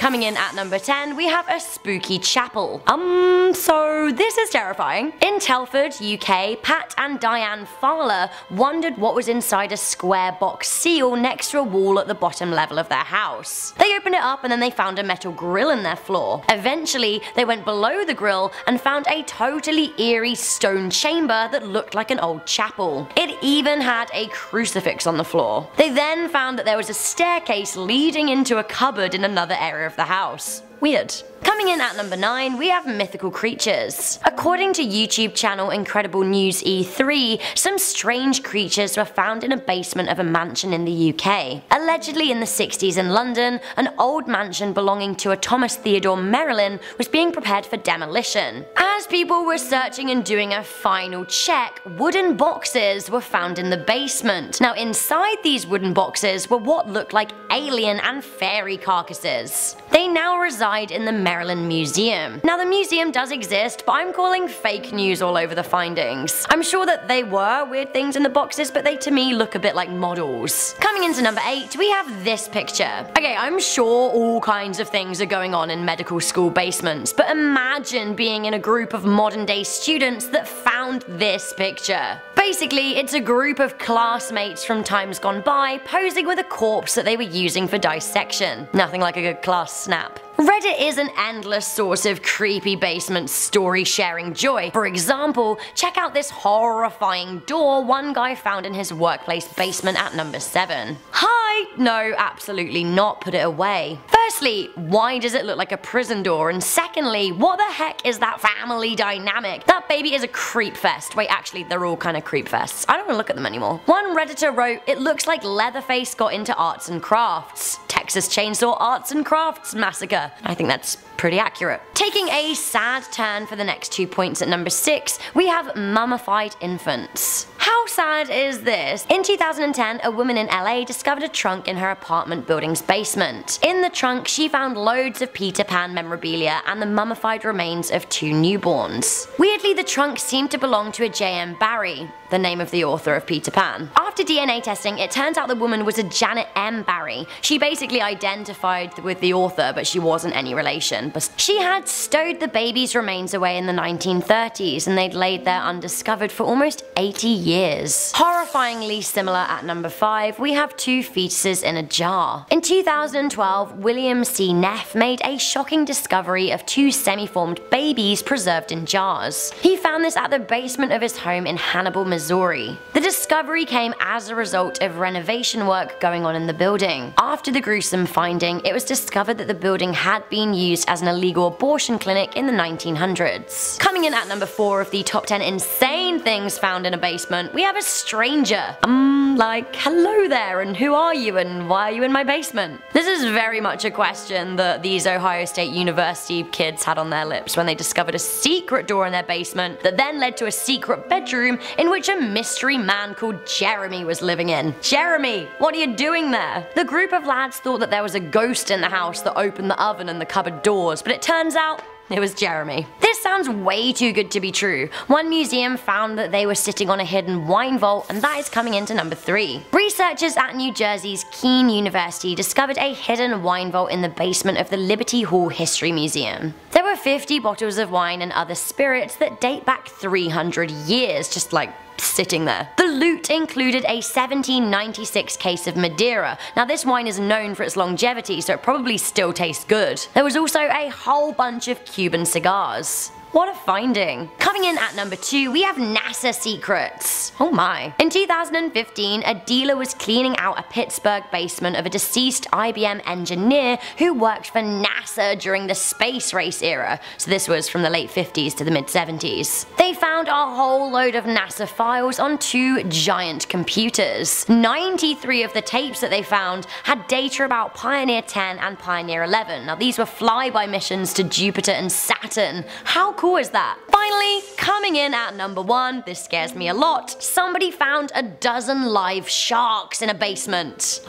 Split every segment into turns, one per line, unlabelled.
Coming in at number 10, we have a spooky chapel. So this is terrifying. In Telford, UK, Pat and Diane Fowler wondered what was inside a square box seal next to a wall at the bottom level of their house. They opened it up and then they found a metal grill in their floor. Eventually, they went below the grill and found a totally eerie stone chamber that looked like an old chapel. It even had a crucifix on the floor. They then found that there was a staircase leading into a cupboard in another area of the house. Weird. Coming in at number 9, we have mythical creatures. According to YouTube channel Incredible News E3, some strange creatures were found in a basement of a mansion in the UK. Allegedly in the 60s in London, an old mansion belonging to a Thomas Theodore Merlin was being prepared for demolition. As people were searching and doing a final check, wooden boxes were found in the basement. Now inside these wooden boxes were what looked like alien and fairy carcasses. They now reside in the Maryland Museum. Now the museum does exist, but I'm calling fake news all over the findings. I'm sure that they were weird things in the boxes, but they to me look a bit like models. Coming into number 8, we have this picture. Okay, I'm sure all kinds of things are going on in medical school basements, but imagine being in a group of modern day students that found this picture. Basically, it's a group of classmates from times gone by posing with a corpse that they were using for dissection. Nothing like a good class snap. Reddit is an endless source of creepy basement story sharing joy. For example, check out this horrifying door one guy found in his workplace basement at number 7. Hi! No, absolutely not, put it away. Firstly, why does it look like a prison door? And secondly, what the heck is that family dynamic? That baby is a creep fest. Wait, actually, they're all kind of creep fests. I don't want to look at them anymore. One Redditor wrote, "It looks like Leatherface got into arts and crafts. Texas Chainsaw Arts and Crafts Massacre." I think that's pretty accurate. Taking a sad turn for the next 2 points at number 6, we have mummified infants. How sad is this? In 2010, a woman in LA discovered a trunk in her apartment building's basement. In the trunk, she found loads of Peter Pan memorabilia and the mummified remains of 2 newborns. Weirdly, the trunk seemed to belong to a J.M. Barrie, the name of the author of Peter Pan. After DNA testing, it turns out the woman was a Janet M. Barrie. She basically identified with the author, but she wasn't any relation. But she had stowed the baby's remains away in the 1930s, and they'd laid there undiscovered for almost 80 years. Horrifyingly similar at number 5, we have 2 fetuses in a jar. In 2012, William C. Neff made a shocking discovery of 2 semi-formed babies preserved in jars. He found this at the basement of his home in Hannibal, Missouri. The discovery came as a result of renovation work going on in the building. After the gruesome finding, it was discovered that the building had been used as an illegal abortion clinic in the 1900s. Coming in at number 4 of the top 10 insane things found in a basement, we have a stranger. Like, hello there, and who are you, and why are you in my basement? This is very much a question that these Ohio State University kids had on their lips when they discovered a secret door in their basement that then led to a secret bedroom in which a mystery man called Jeremy was living in. Jeremy, what are you doing there? The group of lads thought that there was a ghost in the house that opened the oven and the cupboard doors, but it turns out it was Jeremy. This sounds way too good to be true. One museum found that they were sitting on a hidden wine vault, and that is coming into number 3. Researchers at New Jersey's Keene University discovered a hidden wine vault in the basement of the Liberty Hall History Museum. There were 50 bottles of wine and other spirits that date back 300 years, just like sitting there. The loot included a 1796 case of Madeira. Now this wine is known for its longevity, so it probably still tastes good. There was also a whole bunch of Cuban cigars. What a finding. Coming in at number 2, we have NASA secrets. Oh my. In 2015, a dealer was cleaning out a Pittsburgh basement of a deceased IBM engineer who worked for NASA during the space race era. So this was from the late 50s to the mid 70s. They found a whole load of NASA files on 2 giant computers. 93 of the tapes that they found had data about Pioneer 10 and Pioneer 11. Now these were flyby missions to Jupiter and Saturn. How cool is that? Finally, coming in at number 1, this scares me a lot, somebody found a dozen live sharks in a basement.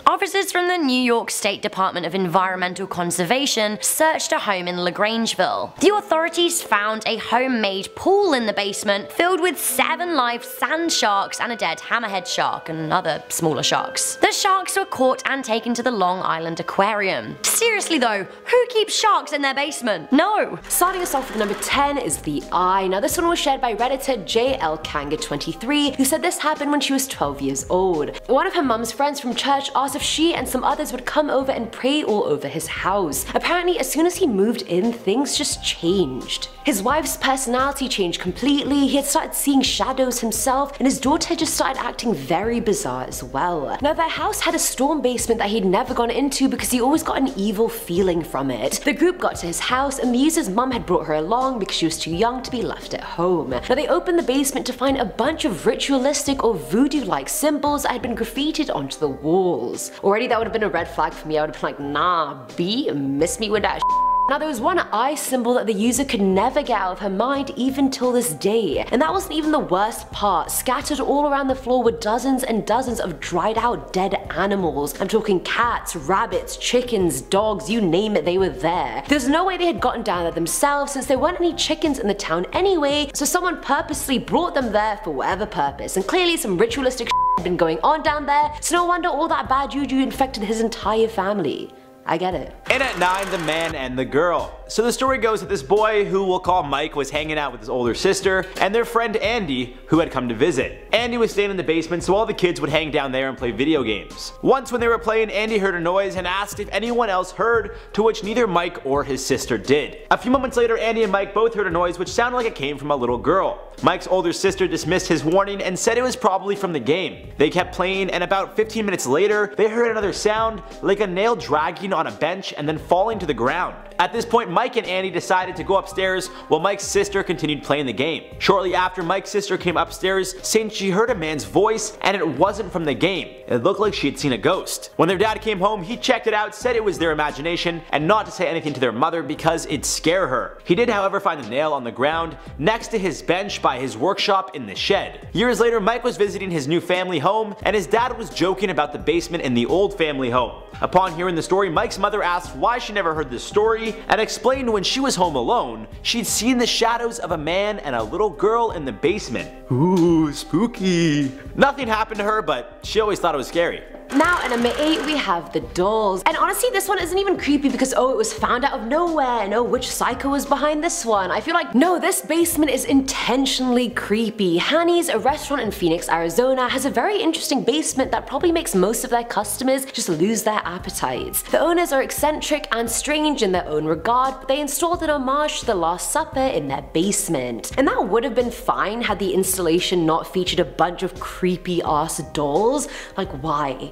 officers from the New York State Department of Environmental Conservation searched a home in LaGrangeville. The authorities found a homemade pool in the basement filled with 7 live sand sharks and a dead hammerhead shark and other smaller sharks. The sharks were caught and taken to the Long Island Aquarium. Seriously though, who keeps sharks in their basement? No!
Starting us off with number 10 is the eye. Now this one was shared by Redditor JLKanga23, who said this happened when she was 12 years old. One of her mum's friends from church asked if she and some others would come over and pray all over his house. Apparently as soon as he moved in, things just changed. His wife's personality changed completely, he had started seeing shadows himself, and his daughter just started acting very bizarre as well. Now their house had a storm basement that he'd never gone into because he always got an evil feeling from it. The group got to his house and the user's mum had brought her along because she was too young to be left at home. Now they opened the basement to find a bunch of ritualistic or voodoo-like symbols that had been graffitied onto the walls. Already that would have been a red flag for me. I would have been like, nah, B, miss me with that shit. Now there was one eye symbol that the user could never get out of her mind even till this day, and that wasn't even the worst part. Scattered all around the floor were dozens and dozens of dried out dead animals. I'm talking cats, rabbits, chickens, dogs, you name it, they were there. There's no way they had gotten down there themselves since there weren't any chickens in the town anyway, so someone purposely brought them there for whatever purpose, and clearly some ritualistic had been going on down there, so no wonder all that bad juju infected his entire family. I get it.
And at 9, the man and the girl. So the story goes that this boy, who we'll call Mike, was hanging out with his older sister and their friend Andy, who had come to visit. Andy was staying in the basement so all the kids would hang down there and play video games. Once when they were playing, Andy heard a noise and asked if anyone else heard, to which neither Mike or his sister did. A few moments later, Andy and Mike both heard a noise which sounded like it came from a little girl. Mike's older sister dismissed his warning and said it was probably from the game. They kept playing, and about 15 minutes later, they heard another sound, like a nail dragging on a bench and then falling to the ground. At this point, Mike and Andy decided to go upstairs while Mike's sister continued playing the game. Shortly after, Mike's sister came upstairs saying she heard a man's voice and it wasn't from the game. It looked like she had seen a ghost. When their dad came home, he checked it out, said it was their imagination, and not to say anything to their mother because it'd scare her. He did however find the nail on the ground next to his bench by his workshop in the shed. Years later, Mike was visiting his new family home and his dad was joking about the basement in the old family home. Upon hearing the story, Mike's mother asked why she never heard this story and explained when she was home alone, she'd seen the shadows of a man and a little girl in the basement. Ooh, spooky. Nothing happened to her, but she always thought it was scary.
Now at number 8 we have the dolls. And honestly this one isn't even creepy because oh it was found out of nowhere and oh which psycho was behind this one. I feel like no, this basement is intentionally creepy. Hanny's, a restaurant in Phoenix, Arizona, has a very interesting basement that probably makes most of their customers just lose their appetites. The owners are eccentric and strange in their own regard, but they installed an homage to the Last Supper in their basement. And that would have been fine had the installation not featured a bunch of creepy ass dolls. Like why?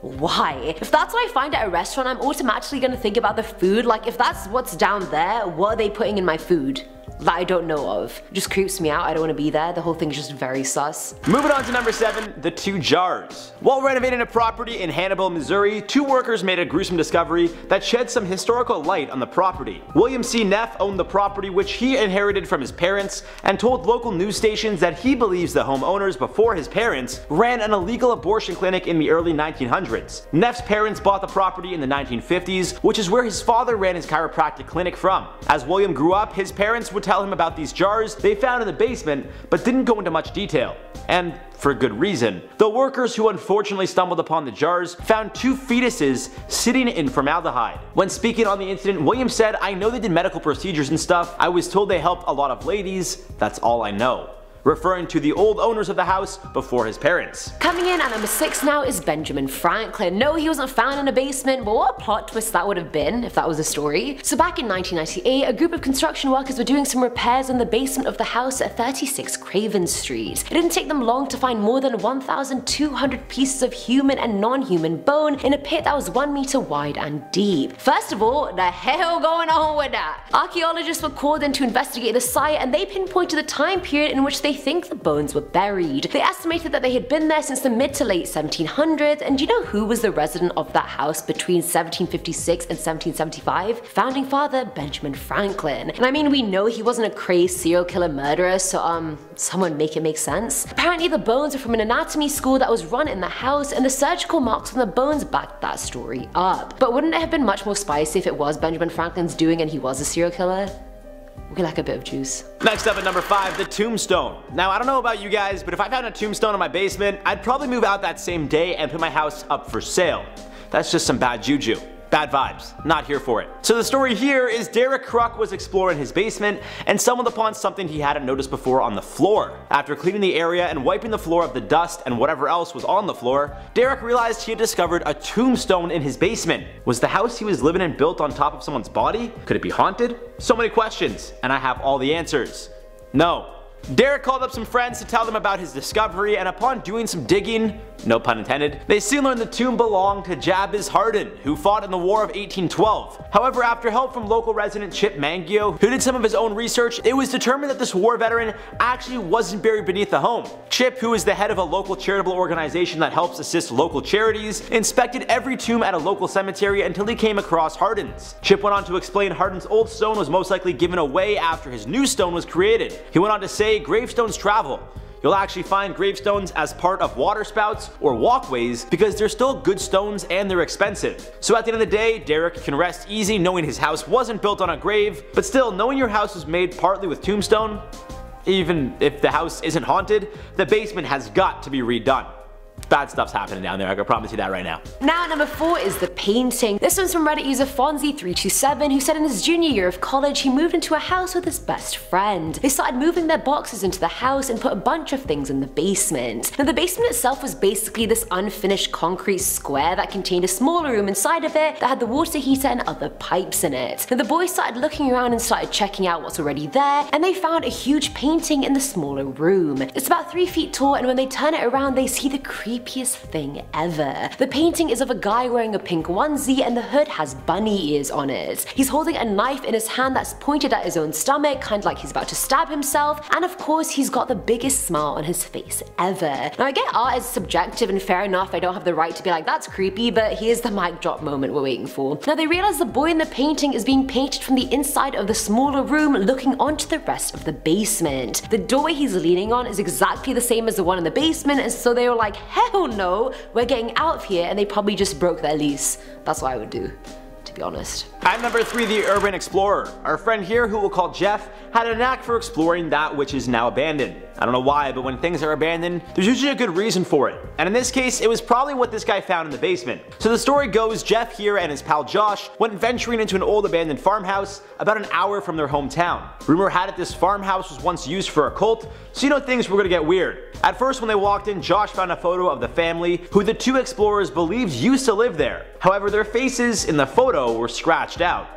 Why? If that's what I find at a restaurant, I'm automatically gonna think about the food. Like if that's what's down there, what are they putting in my food that I don't know of? It just creeps me out. I don't want to be there. The whole thing's just very sus.
Moving on to number 7, the 2 jars. While renovating a property in Hannibal, Missouri, 2 workers made a gruesome discovery that shed some historical light on the property. William C. Neff owned the property, which he inherited from his parents, and told local news stations that he believes the homeowners before his parents ran an illegal abortion clinic in the early 1900s. Neff's parents bought the property in the 1950s, which is where his father ran his chiropractic clinic from. As William grew up, his parents would tell him about these jars they found in the basement, but didn't go into much detail. And for good reason. The workers who unfortunately stumbled upon the jars found 2 fetuses sitting in formaldehyde. When speaking on the incident, William said, "I know they did medical procedures and stuff. I was told they helped a lot of ladies. That's all I know." Referring to the old owners of the house before his parents.
Coming in at number 6 now is Benjamin Franklin. No, he wasn't found in a basement, but what a plot twist that would have been if that was a story. So back in 1998, a group of construction workers were doing some repairs in the basement of the house at 36 Craven Street. It didn't take them long to find more than 1,200 pieces of human and non-human bone in a pit that was 1 meter wide and deep. First of all, the hell going on with that? Archaeologists were called in to investigate the site and they pinpointed the time period in which they they think the bones were buried. They estimated that they had been there since the mid to late 1700s, and do you know who was the resident of that house between 1756 and 1775? Founding father Benjamin Franklin. And I mean, we know he wasn't a crazed serial killer murderer, so someone make it make sense. Apparently the bones are from an anatomy school that was run in the house, and the surgical marks on the bones backed that story up. But wouldn't it have been much more spicy if it was Benjamin Franklin's doing and he was a serial killer? We like a bit of juice.
Next up at number 5, the tombstone. Now I don't know about you guys, but if I found a tombstone in my basement, I'd probably move out that same day and put my house up for sale. That's just some bad juju. Bad vibes. Not here for it. So the story here is Derek Kruk was exploring his basement and stumbled upon something he hadn't noticed before on the floor. After cleaning the area and wiping the floor of the dust and whatever else was on the floor, Derek realized he had discovered a tombstone in his basement. Was the house he was living in built on top of someone's body? Could it be haunted? So many questions, and I have all the answers. No. Derek called up some friends to tell them about his discovery, and upon doing some digging, no pun intended, they soon learned the tomb belonged to Jabez Hardin, who fought in the War of 1812. However, after help from local resident Chip Mangio, who did some of his own research, it was determined that this war veteran actually wasn't buried beneath the home. Chip, who is the head of a local charitable organization that helps assist local charities, inspected every tomb at a local cemetery until he came across Hardin's. Chip went on to explain Hardin's old stone was most likely given away after his new stone was created. He went on to say, gravestones travel. You'll actually find gravestones as part of waterspouts or walkways because they're still good stones and they're expensive. So at the end of the day, Derek can rest easy knowing his house wasn't built on a grave, but still knowing your house was made partly with tombstone, even if the house isn't haunted, the basement has got to be redone. Bad stuff's happening down there, I can promise you that right now.
Now at number 4 is the painting. This one's from Reddit user Fonzie327, who said in his junior year of college he moved into a house with his best friend. They started moving their boxes into the house and put a bunch of things in the basement. Now the basement itself was basically this unfinished concrete square that contained a smaller room inside of it that had the water heater and other pipes in it. Now the boys started looking around and started checking out what's already there, and they found a huge painting in the smaller room. It's about 3 feet tall, and when they turn it around they see the creepiest thing ever. The painting is of a guy wearing a pink onesie and the hood has bunny ears on it. He's holding a knife in his hand that's pointed at his own stomach, kind of like he's about to stab himself, and of course he's got the biggest smile on his face ever. Now I get art is subjective and fair enough, I don't have the right to be like that's creepy, but here's the mic drop moment we're waiting for. Now they realize the boy in the painting is being painted from the inside of the smaller room looking onto the rest of the basement. The doorway he's leaning on is exactly the same as the one in the basement, and so they were like, hell no, we're getting out of here, and they probably just broke their lease. That's what I would do, to be honest.
At number 3, the urban explorer. Our friend here, who we'll call Jeff, had a knack for exploring that which is now abandoned. I don't know why, but when things are abandoned, there's usually a good reason for it. And in this case, it was probably what this guy found in the basement. So the story goes, Jeff here and his pal Josh went venturing into an old abandoned farmhouse about an hour from their hometown. Rumor had it this farmhouse was once used for a cult, so you know things were gonna get weird. At first when they walked in, Josh found a photo of the family who the two explorers believed used to live there. However, their faces in the photo were scratched out.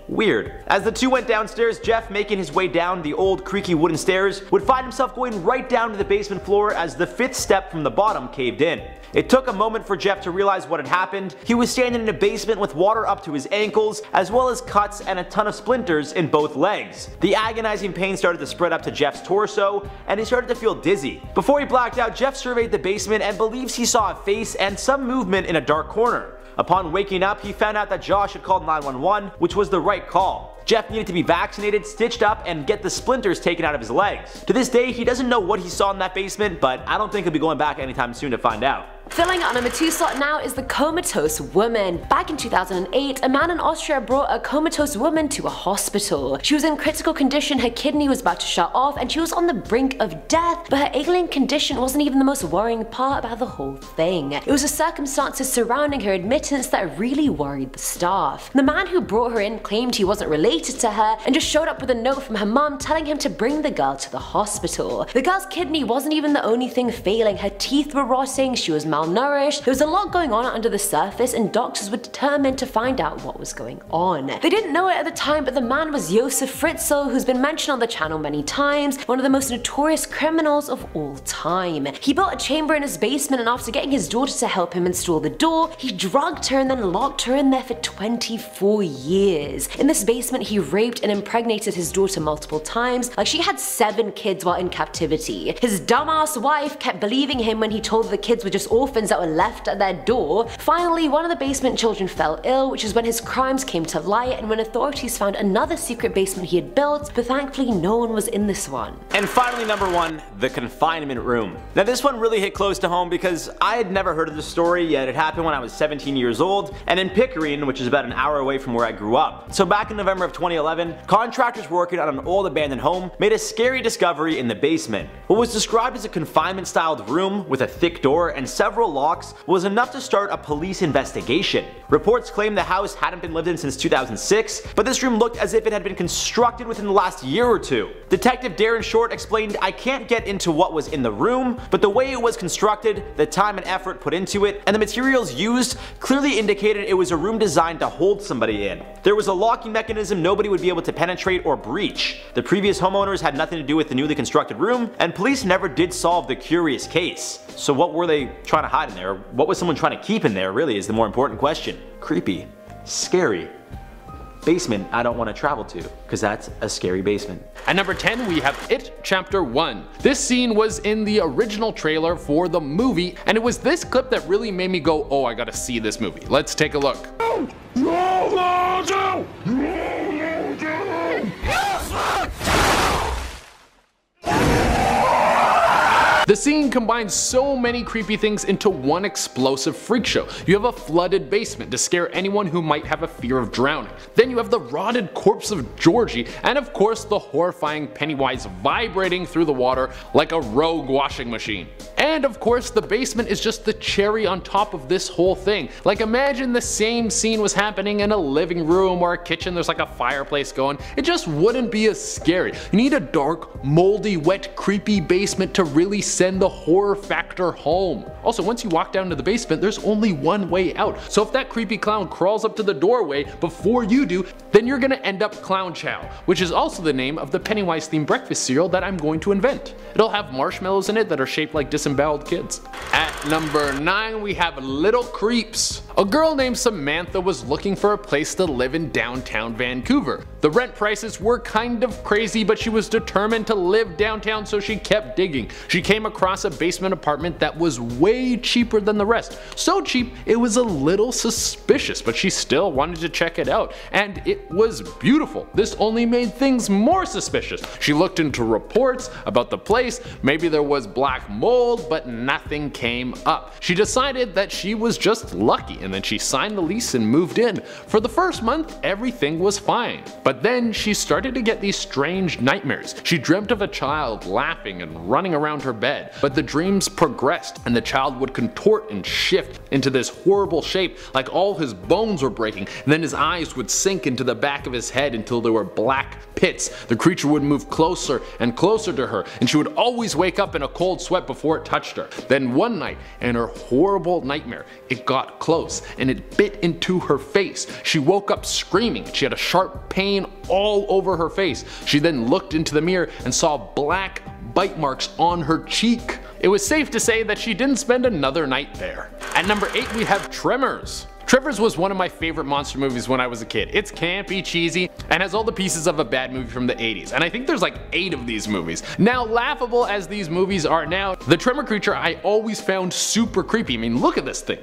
Weird. As the two went downstairs, Jeff, making his way down the old creaky wooden stairs, would find himself going right down to the basement floor as the 5th step from the bottom caved in. It took a moment for Jeff to realize what had happened. He was standing in a basement with water up to his ankles, as well as cuts and a ton of splinters in both legs. The agonizing pain started to spread up to Jeff's torso, and he started to feel dizzy. Before he blacked out, Jeff surveyed the basement and believes he saw a face and some movement in a dark corner. Upon waking up, he found out that Josh had called 911, which was the right call. Jeff needed to be vaccinated, stitched up, and get the splinters taken out of his legs. To this day, he doesn't know what he saw in that basement, but I don't think he'll be going back anytime soon to find out.
Filling out number 2 slot now is the comatose woman. Back in 2008, a man in Austria brought a comatose woman to a hospital. She was in critical condition, her kidney was about to shut off, and she was on the brink of death, but her ailing condition wasn't even the most worrying part about the whole thing. It was the circumstances surrounding her admittance that really worried the staff. The man who brought her in claimed he wasn't related to her and just showed up with a note from her mum telling him to bring the girl to the hospital. The girl's kidney wasn't even the only thing failing, her teeth were rotting, she was malnourished. There was a lot going on under the surface, and doctors were determined to find out what was going on. They didn't know it at the time, but the man was Josef Fritzl, who's been mentioned on the channel many times, one of the most notorious criminals of all time. He built a chamber in his basement, and after getting his daughter to help him install the door, he drugged her and then locked her in there for 24 years. In this basement, he raped and impregnated his daughter multiple times, like she had 7 kids while in captivity. His dumbass wife kept believing him when he told her the kids were just orphans that were left at their door. Finally, one of the basement children fell ill, which is when his crimes came to light and when authorities found another secret basement he had built, but thankfully no one was in this one.
And finally, number 1, the confinement room. Now this one really hit close to home because I had never heard of this story, yet it happened when I was 17 years old and in Pickering, which is about an hour away from where I grew up. So back in November of 2011, contractors working on an old abandoned home made a scary discovery in the basement. What was described as a confinement styled room with a thick door and several locks was enough to start a police investigation. Reports claim the house hadn't been lived in since 2006, but this room looked as if it had been constructed within the last year or two. Detective Darren Short explained, "I can't get into what was in the room, but the way it was constructed, the time and effort put into it, and the materials used clearly indicated it was a room designed to hold somebody in. There was a locking mechanism nobody would be able to penetrate or breach. The previous homeowners had nothing to do with the newly constructed room, and police never did solve the curious case." So what were they trying to hide in there? What was someone trying to keep in there really is the more important question. Creepy. Scary. Basement I don't want to travel to, because that's a scary basement.
At number 10 we have It Chapter 1. This scene was in the original trailer for the movie, and it was this clip that really made me go, oh, I gotta see this movie. Let's take a look. The scene combines so many creepy things into one explosive freak show. You have a flooded basement to scare anyone who might have a fear of drowning. Then you have the rotted corpse of Georgie, and of course the horrifying Pennywise vibrating through the water like a rogue washing machine. And of course the basement is just the cherry on top of this whole thing. Like imagine the same scene was happening in a living room or a kitchen, there's like a fireplace going. It just wouldn't be as scary. You need a dark, moldy, wet, creepy basement to really send the horror factor home. Also, once you walk down to the basement, there's only one way out. So if that creepy clown crawls up to the doorway before you do, then you're gonna end up Clown Chow, which is also the name of the Pennywise themed breakfast cereal that I'm going to invent. It'll have marshmallows in it that are shaped like disemboweled kids. At number 9 we have Little Creeps. A girl named Samantha was looking for a place to live in downtown Vancouver. The rent prices were kind of crazy, but she was determined to live downtown, so she kept digging. She came across a basement apartment that was way cheaper than the rest. So cheap it was a little suspicious, but she still wanted to check it out, and it was beautiful. This only made things more suspicious. She looked into reports about the place, maybe there was black mold, but nothing came up. She decided that she was just lucky, and then she signed the lease and moved in. For the first month everything was fine, but then she started to get these strange nightmares. She dreamt of a child laughing and running around her bed, but the dreams progressed and the child would contort and shift into this horrible shape, like all his bones were breaking, and then his eyes would sink into the back of his head until there were black pits. The creature would move closer and closer to her, and she would always wake up in a cold sweat before it touched her. Then one night, in her horrible nightmare, it got close and it bit into her face. She woke up screaming. She had a sharp pain all over her face. She then looked into the mirror and saw black bite marks on her cheek. It was safe to say that she didn't spend another night there. At number 8 we have Tremors. Tremors was one of my favorite monster movies when I was a kid. It's campy, cheesy, and has all the pieces of a bad movie from the 80s. And I think there's like 8 of these movies. Now, laughable as these movies are now, the Tremor creature I always found super creepy. I mean, look at this thing.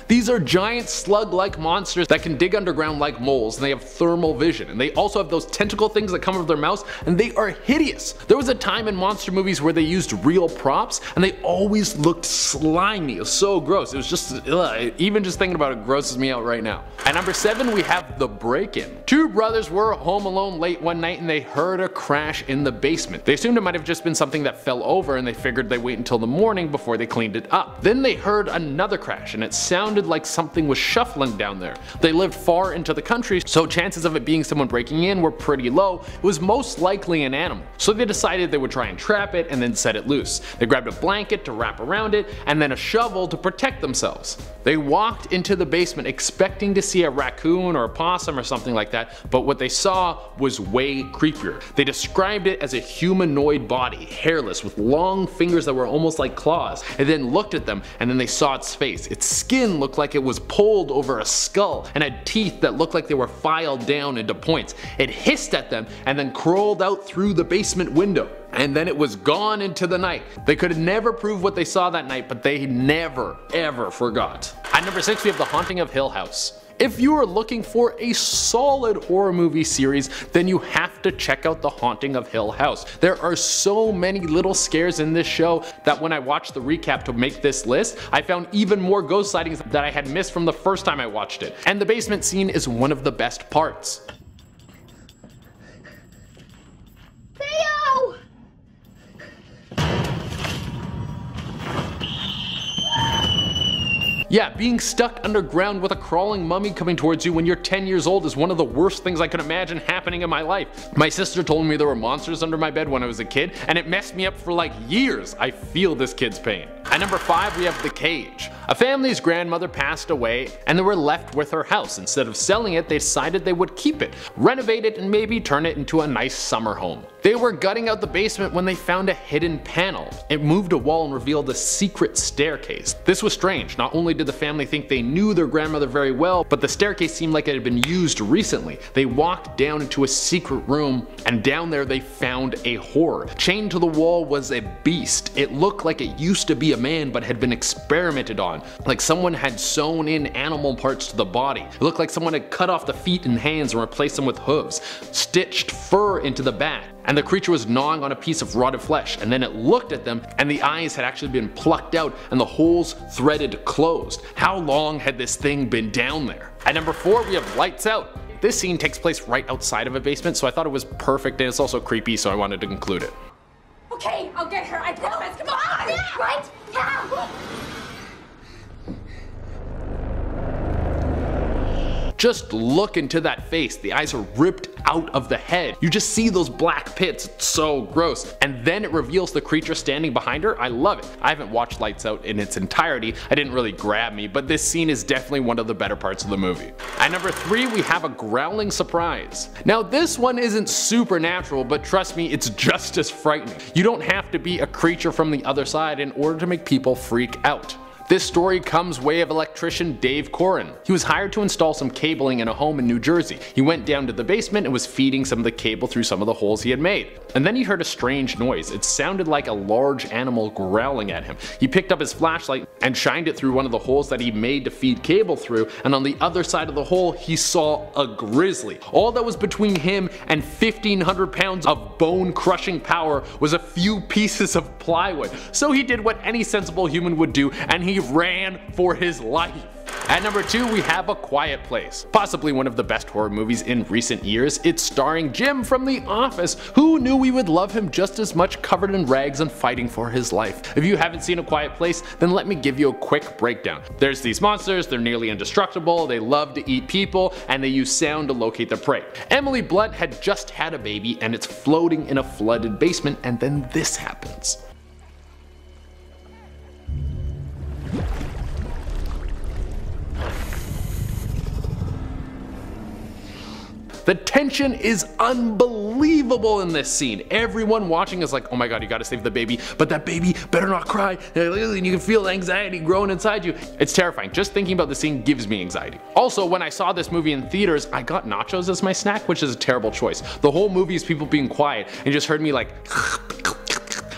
These are giant slug-like monsters that can dig underground like moles, and they have thermal vision, and they also have those tentacle things that come out of their mouths, and they are hideous. There was a time in monster movies where they used real props, and they always looked slimy. It was so gross. It was just, ugh, even just thinking about it grosses me out right now. At number 7 we have The Break-In. Two brothers were home alone late one night and they heard a crash in the basement. They assumed it might have just been something that fell over, and they figured they'd wait until the morning before they cleaned it up. Then they heard another crash, and it sounded sounded like something was shuffling down there. They lived far into the country, so chances of it being someone breaking in were pretty low. It was most likely an animal. So they decided they would try and trap it and then set it loose. They grabbed a blanket to wrap around it and then a shovel to protect themselves. They walked into the basement expecting to see a raccoon or a possum or something like that, but what they saw was way creepier. They described it as a humanoid body, hairless, with long fingers that were almost like claws. They then looked at them and then they saw its face. Its skin looked like it was pulled over a skull and had teeth that looked like they were filed down into points. It hissed at them and then crawled out through the basement window. And then it was gone into the night. They could never prove what they saw that night, but they never ever forgot. At number 6 we have The Haunting of Hill House. If you are looking for a solid horror movie series, then you have to check out The Haunting of Hill House. There are so many little scares in this show that when I watched the recap to make this list, I found even more ghost sightings that I had missed from the first time I watched it. And the basement scene is one of the best parts.
Theo!
Yeah, being stuck underground with a crawling mummy coming towards you when you're 10 years old is one of the worst things I could imagine happening in my life. My sister told me there were monsters under my bed when I was a kid, and it messed me up for like years. I feel this kid's pain. At number 5 we have The Cage. A family's grandmother passed away and they were left with her house. Instead of selling it, they decided they would keep it, renovate it, and maybe turn it into a nice summer home. They were gutting out the basement when they found a hidden panel. It moved a wall and revealed a secret staircase. This was strange. Not only did the family think they knew their grandmother very well, but the staircase seemed like it had been used recently. They walked down into a secret room and down there they found a horror. Chained to the wall was a beast. It looked like it used to be a man but had been experimented on. Like someone had sewn in animal parts to the body. It looked like someone had cut off the feet and hands and replaced them with hooves, stitched fur into the back. And the creature was gnawing on a piece of rotted flesh, and then it looked at them and the eyes had actually been plucked out and the holes threaded closed. How long had this thing been down there? At number 4 we have Lights Out. This scene takes place right outside of a basement, so I thought it was perfect, and it's also creepy, so I wanted to include it.
Okay, I'll get her, I promise. Come on! Right now!
Just look into that face. The eyes are ripped out of the head. You just see those black pits. It's so gross. And then it reveals the creature standing behind her. I love it. I haven't watched Lights Out in its entirety. It didn't really grab me, but this scene is definitely one of the better parts of the movie. At number 3 we have A Growling Surprise. Now this one isn't supernatural, but trust me, it's just as frightening. You don't have to be a creature from the other side in order to make people freak out. This story comes way of electrician Dave Corin. He was hired to install some cabling in a home in New Jersey. He went down to the basement and was feeding some of the cable through some of the holes he had made. And then he heard a strange noise. It sounded like a large animal growling at him. He picked up his flashlight and shined it through one of the holes that he made to feed cable through, and on the other side of the hole he saw a grizzly. All that was between him and 1,500 pounds of bone-crushing power was a few pieces of plywood. So he did what any sensible human would do, and he ran for his life. At number 2 we have A Quiet Place. Possibly one of the best horror movies in recent years. It's starring Jim from The Office. Who knew we would love him just as much, covered in rags and fighting for his life? If you haven't seen A Quiet Place, then let me give you a quick breakdown. There's these monsters, they're nearly indestructible, they love to eat people, and they use sound to locate their prey. Emily Blunt had just had a baby and it's floating in a flooded basement, and then this happens. The tension is unbelievable in this scene. Everyone watching is like, oh my god, you gotta save the baby, but that baby better not cry. And you can feel anxiety growing inside you. It's terrifying. Just thinking about the scene gives me anxiety. Also, when I saw this movie in theaters, I got nachos as my snack, which is a terrible choice. The whole movie is people being quiet and just heard me like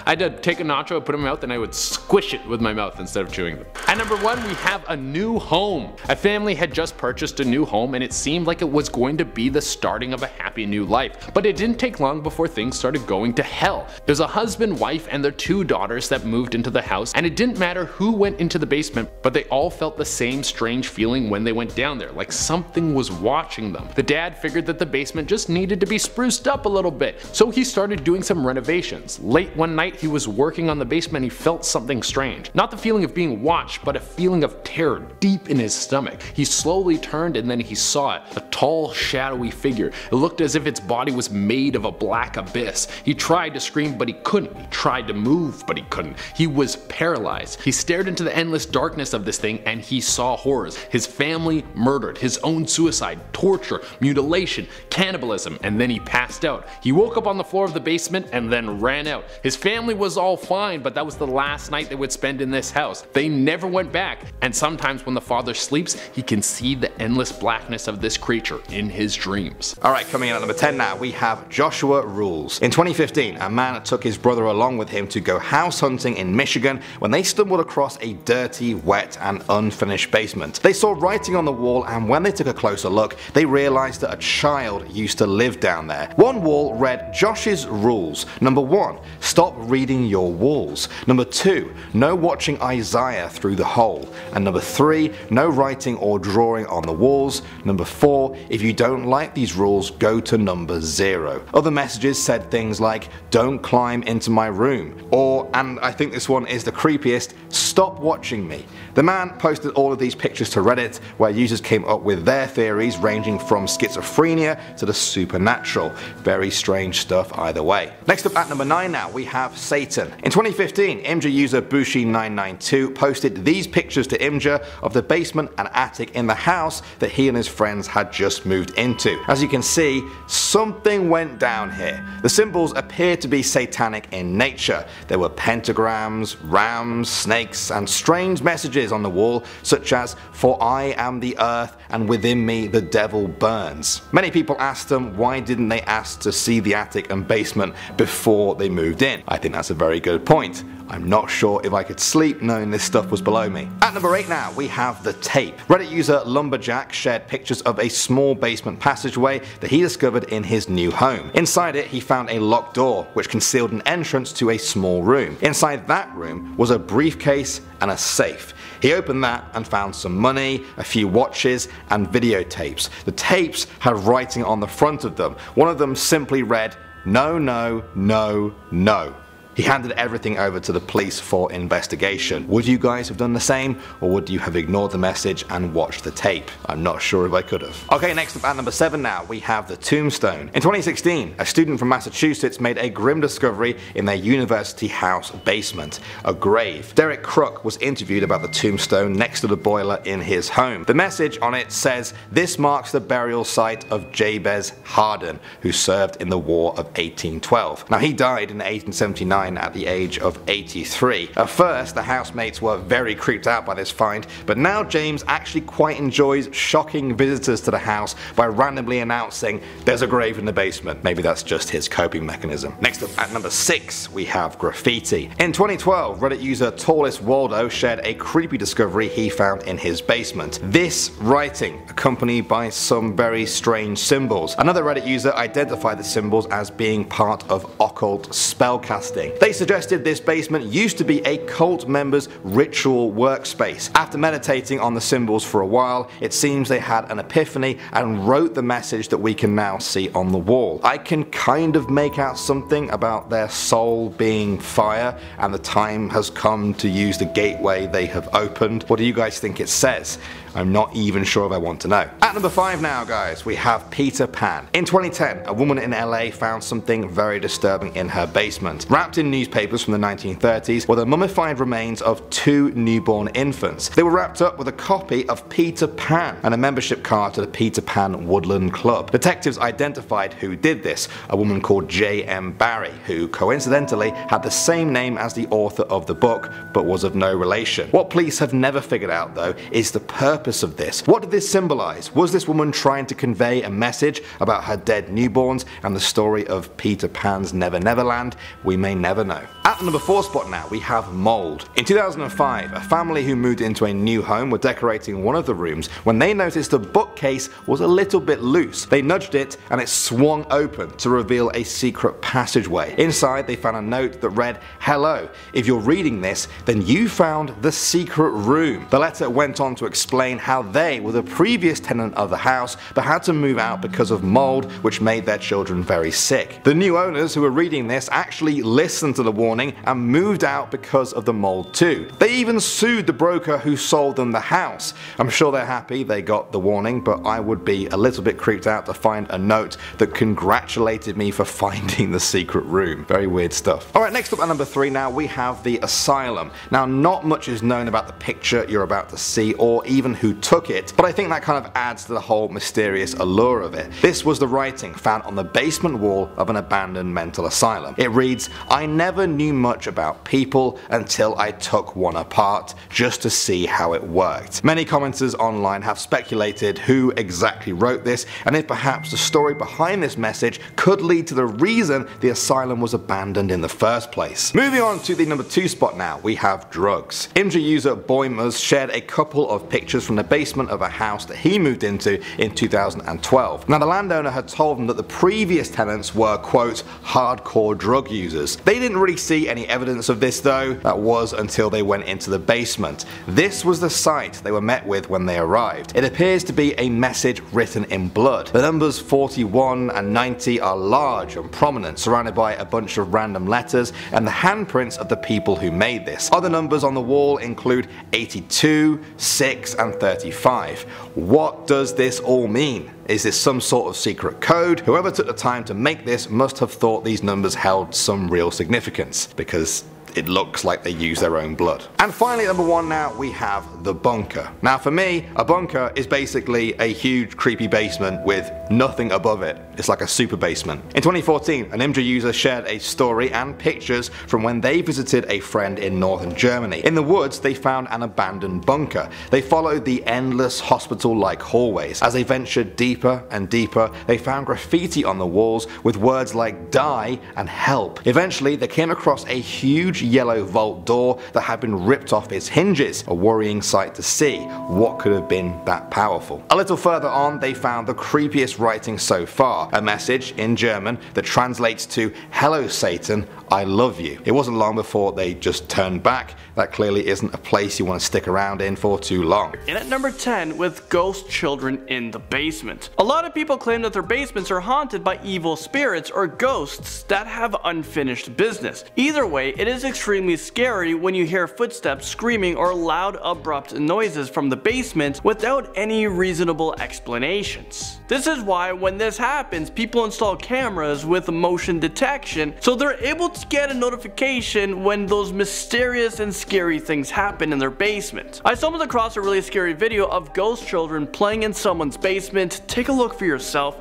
I had to take a nacho, put it in my mouth, and I would squish it with my mouth instead of chewing them. At number 1 we have A New Home. A family had just purchased a new home and it seemed like it was going to be the starting of a happy new life. But it didn't take long before things started going to hell. There's a husband, wife, and their 2 daughters that moved into the house, and it didn't matter who went into the basement, but they all felt the same strange feeling when they went down there, like something was watching them. The dad figured that the basement just needed to be spruced up a little bit, so he started doing some renovations. Late one night night he was working on the basement, he felt something strange. Not the feeling of being watched, but a feeling of terror deep in his stomach. He slowly turned and then he saw it, a tall, shadowy figure. It looked as if its body was made of a black abyss. He tried to scream, but he couldn't. He tried to move, but he couldn't. He was paralyzed. He stared into the endless darkness of this thing and he saw horrors. His family murdered, his own suicide, torture, mutilation, cannibalism, and then he passed out. He woke up on the floor of the basement and then ran out. His family was all fine, but that was the last night they would spend in this house. They never went back, and sometimes when the father sleeps, he can see the endless blackness of this creature in his dreams.
Alright, coming in at number 10 now, we have Joshua Rules. In 2015, a man took his brother along with him to go house hunting in Michigan when they stumbled across a dirty, wet, and unfinished basement. They saw writing on the wall, and when they took a closer look, they realized that a child used to live down there. One wall read Josh's rules. Number 1, stop reading your walls. Number 2, no watching Isaiah through the hole. And number 3, no writing or drawing on the walls. Number 4, if you don't like these rules, go to number 0. Other messages said things like, don't climb into my room, or, and I think this one is the creepiest, stop watching me. The man posted all of these pictures to Reddit, where users came up with their theories ranging from schizophrenia to the supernatural. Very strange stuff either way. Next up at number 9 now, we have Satan. In 2015, Imgur user Bushi992 posted these pictures to Imgur of the basement and attic in the house that he and his friends had just moved into. As you can see, something went down here. The symbols appear to be satanic in nature. There were pentagrams, rams, snakes, and strange messages on the wall, such as, for I am the earth and within me the devil burns. Many people asked them why didn't they ask to see the attic and basement before they moved in. I think that's a very good point. I'm not sure if I could sleep knowing this stuff was below me. At number 8 now, we have the tape. Reddit user Lumberjack shared pictures of a small basement passageway that he discovered in his new home. Inside it, he found a locked door which concealed an entrance to a small room. Inside that room was a briefcase and a safe. He opened that and found some money, a few watches, and videotapes. The tapes had writing on the front of them. One of them simply read, no, no, no, no. He handed everything over to the police for investigation. Would you guys have done the same, or would you have ignored the message and watched the tape? I'm not sure if I could have. Okay, next up at number 7 now, we have the tombstone. In 2016, a student from Massachusetts made a grim discovery in their university house basement, a grave. Derek Crook was interviewed about the tombstone next to the boiler in his home. The message on it says, this marks the burial site of Jabez Hardin, who served in the War of 1812. Now he died in 1879 at the age of 83. At first, the housemates were very creeped out by this find, but now James actually quite enjoys shocking visitors to the house by randomly announcing there's a grave in the basement. Maybe that's just his coping mechanism. Next up at number 6, we have graffiti. In 2012, Reddit user Tallest Waldo shared a creepy discovery he found in his basement. This writing, accompanied by some very strange symbols. Another Reddit user identified the symbols as being part of occult spellcasting. They suggested this basement used to be a cult member's ritual workspace. After meditating on the symbols for a while, it seems they had an epiphany and wrote the message that we can now see on the wall. I can kind of make out something about their soul being fire, and the time has come to use the gateway they have opened. What do you guys think it says? I'm not even sure if I want to know. At number 5 now, guys, we have Peter Pan. In 2010, a woman in LA found something very disturbing in her basement. Wrapped in newspapers from the 1930s were the mummified remains of 2 newborn infants. They were wrapped up with a copy of Peter Pan and a membership card to the Peter Pan Woodland Club. Detectives identified who did this, a woman called J.M. Barrie, who coincidentally had the same name as the author of the book, but was of no relation. What police have never figured out, though, is the purpose of this. What did this symbolize? Was this woman trying to convey a message about her dead newborns and the story of Peter Pan's Never Never Land? We may never know. At the number 4 spot now, we have mold. In 2005, a family who moved into a new home were decorating one of the rooms when they noticed the bookcase was a little bit loose. They nudged it and it swung open to reveal a secret passageway. Inside, they found a note that read, "Hello, if you're reading this, then you found the secret room." The letter went on to explain how they were the previous tenant of the house but had to move out because of mold, which made their children very sick. The new owners who were reading this actually listened listened to the warning and moved out because of the mold too. They even sued the broker who sold them the house. I'm sure they're happy they got the warning, but I would be a little bit creeped out to find a note that congratulated me for finding the secret room. Very weird stuff. Alright, next up at number 3 now we have the asylum. Now not much is known about the picture you're about to see or even who took it, but I think that kind of adds to the whole mysterious allure of it. This was the writing found on the basement wall of an abandoned mental asylum. It reads, "I never knew much about people until I took one apart just to see how it worked." Many commenters online have speculated who exactly wrote this and if perhaps the story behind this message could lead to the reason the asylum was abandoned in the first place. Moving on to the number 2 spot now, we have drugs. Imgur user Boymers shared a couple of pictures from the basement of a house that he moved into in 2012. Now the landowner had told him that the previous tenants were quote hardcore drug users. They didn't really see any evidence of this though. That was until they went into the basement. This was the sight they were met with when they arrived. It appears to be a message written in blood. The numbers 41 and 90 are large and prominent, surrounded by a bunch of random letters and the handprints of the people who made this. Other numbers on the wall include 82, 6 and 35. What does this all mean? Is this some sort of secret code? Whoever took the time to make this must have thought these numbers held some real significance, because it looks like they use their own blood. And finally, number 1 now, we have the bunker. Now for me, a bunker is basically a huge creepy basement with nothing above it. It's like a super basement. In 2014, an Imgur user shared a story and pictures from when they visited a friend in northern Germany. In the woods, they found an abandoned bunker. They followed the endless hospital-like hallways. As they ventured deeper and deeper, they found graffiti on the walls with words like die and help. Eventually, they came across a huge yellow vault door that had been ripped off its hinges. A worrying sight to see. What could have been that powerful? A little further on, they found the creepiest writing so far. A message in German that translates to "Hello Satan, I love you." It wasn't long before they just turned back. That clearly isn't a place you want to stick around in for too long.
And at number 10, with ghost children in the basement. A lot of people claim that their basements are haunted by evil spirits or ghosts that have unfinished business. Either way, it is extremely scary when you hear footsteps, screaming, or loud abrupt noises from the basement without any reasonable explanations. This is why when this happens, people install cameras with motion detection so they're able to get a notification when those mysterious and scary things happen in their basement. I stumbled across a really scary video of ghost children playing in someone's basement. Take a look for yourself.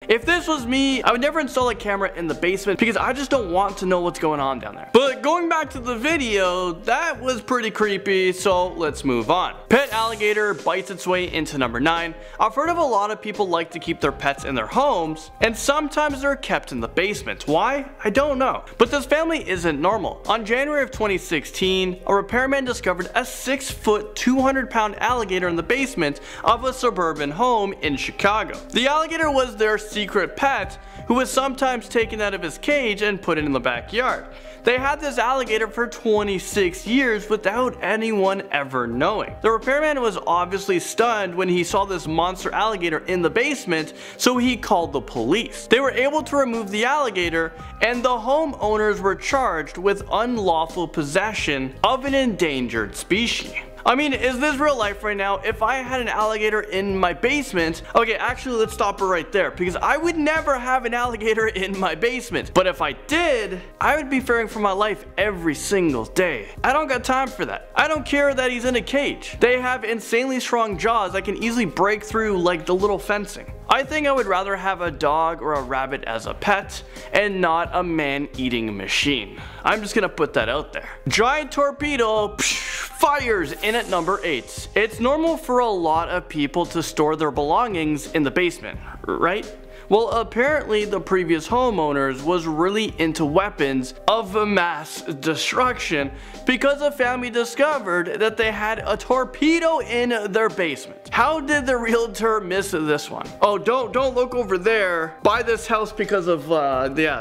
If this was me, I would never install a camera in the basement because I just don't want to know what's going on down there. But going back to the video, that was pretty creepy, so let's move on. Pet alligator bites its way into number 9. I've heard of a lot of people like to keep their pets in their homes, and sometimes they're kept in the basement. Why? I don't know. But this family isn't normal. On January of 2016, a repairman discovered a 6-foot, 200-pound alligator in the basement of a suburban home in Chicago. The alligator was their secret pet, who was sometimes taken out of his cage and put in the backyard. They had this alligator for 26 years without anyone ever knowing. The repairman was obviously stunned when he saw this monster alligator in the basement, so he called the police. They were able to remove the alligator, and the homeowners were charged with unlawful possession of an endangered species. I mean, is this real life right now? If I had an alligator in my basement, okay, actually let's stop it right there, because I would never have an alligator in my basement. But if I did, I would be fearing for my life every single day. I don't got time for that. I don't care that he's in a cage. They have insanely strong jaws that can easily break through like the little fencing. I think I would rather have a dog or a rabbit as a pet and not a man-eating machine. I'm just gonna put that out there. Giant torpedo fires in at number 8. It's normal for a lot of people to store their belongings in the basement, right? Well, apparently the previous homeowners was really into weapons of mass destruction because a family discovered that they had a torpedo in their basement. How did the realtor miss this one? Oh, don't look over there. Buy this house because of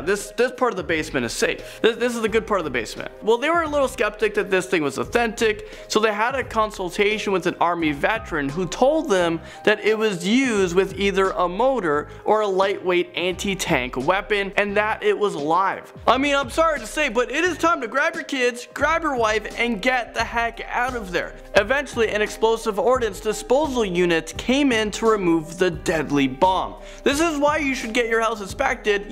this part of the basement is safe. This is the good part of the basement. Well, they were a little skeptic that this thing was authentic, so they had a consultation with an army veteran who told them that it was used with either a motor or a lightweight anti-tank weapon, and that it was live. I mean, I'm sorry to say, but it is time to grab your kids, grab your wife, and get the heck out of there. Eventually, an explosive ordnance disposal unit came in to remove the deadly bomb. This is why you should get your house inspected,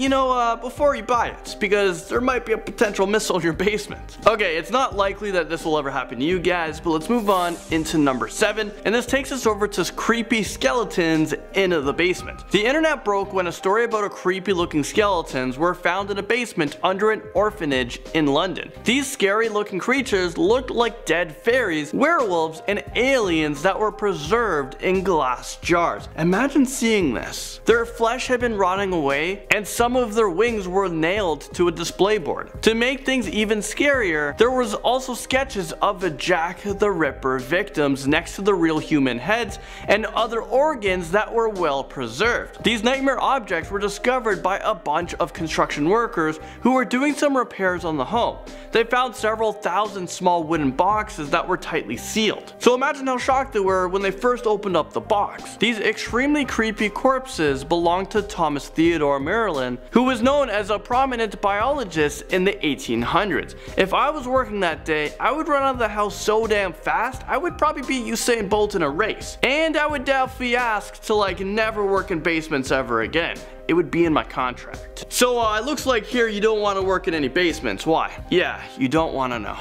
before you buy it, because there might be a potential missile in your basement. Okay, it's not likely that this will ever happen to you guys, but let's move on into number 7, and this takes us over to creepy skeletons in the basement. The internet broke when a story about a creepy looking skeletons were found in a basement under an orphanage in London. These scary looking creatures looked like dead fairies, werewolves, and aliens that were preserved in glass jars. Imagine seeing this. Their flesh had been rotting away, and some of their wings were nailed to a display board. To make things even scarier, there was also sketches of the Jack the Ripper victims next to the real human heads and other organs that were well preserved. These nightmare objects were discovered by a bunch of construction workers who were doing some repairs on the home. They found several thousand small wooden boxes that were tightly sealed. So imagine how shocked they were when they first opened up the box. These extremely creepy corpses belonged to Thomas Theodore Maryland, who was known as a prominent biologist in the 1800s. If I was working that day, I would run out of the house so damn fast, I would probably beat Usain Bolt in a race. And I would definitely ask to never work in basements ever again. It would be in my contract. So it looks like here you don't want to work in any basements. Why? Yeah, you don't want to know.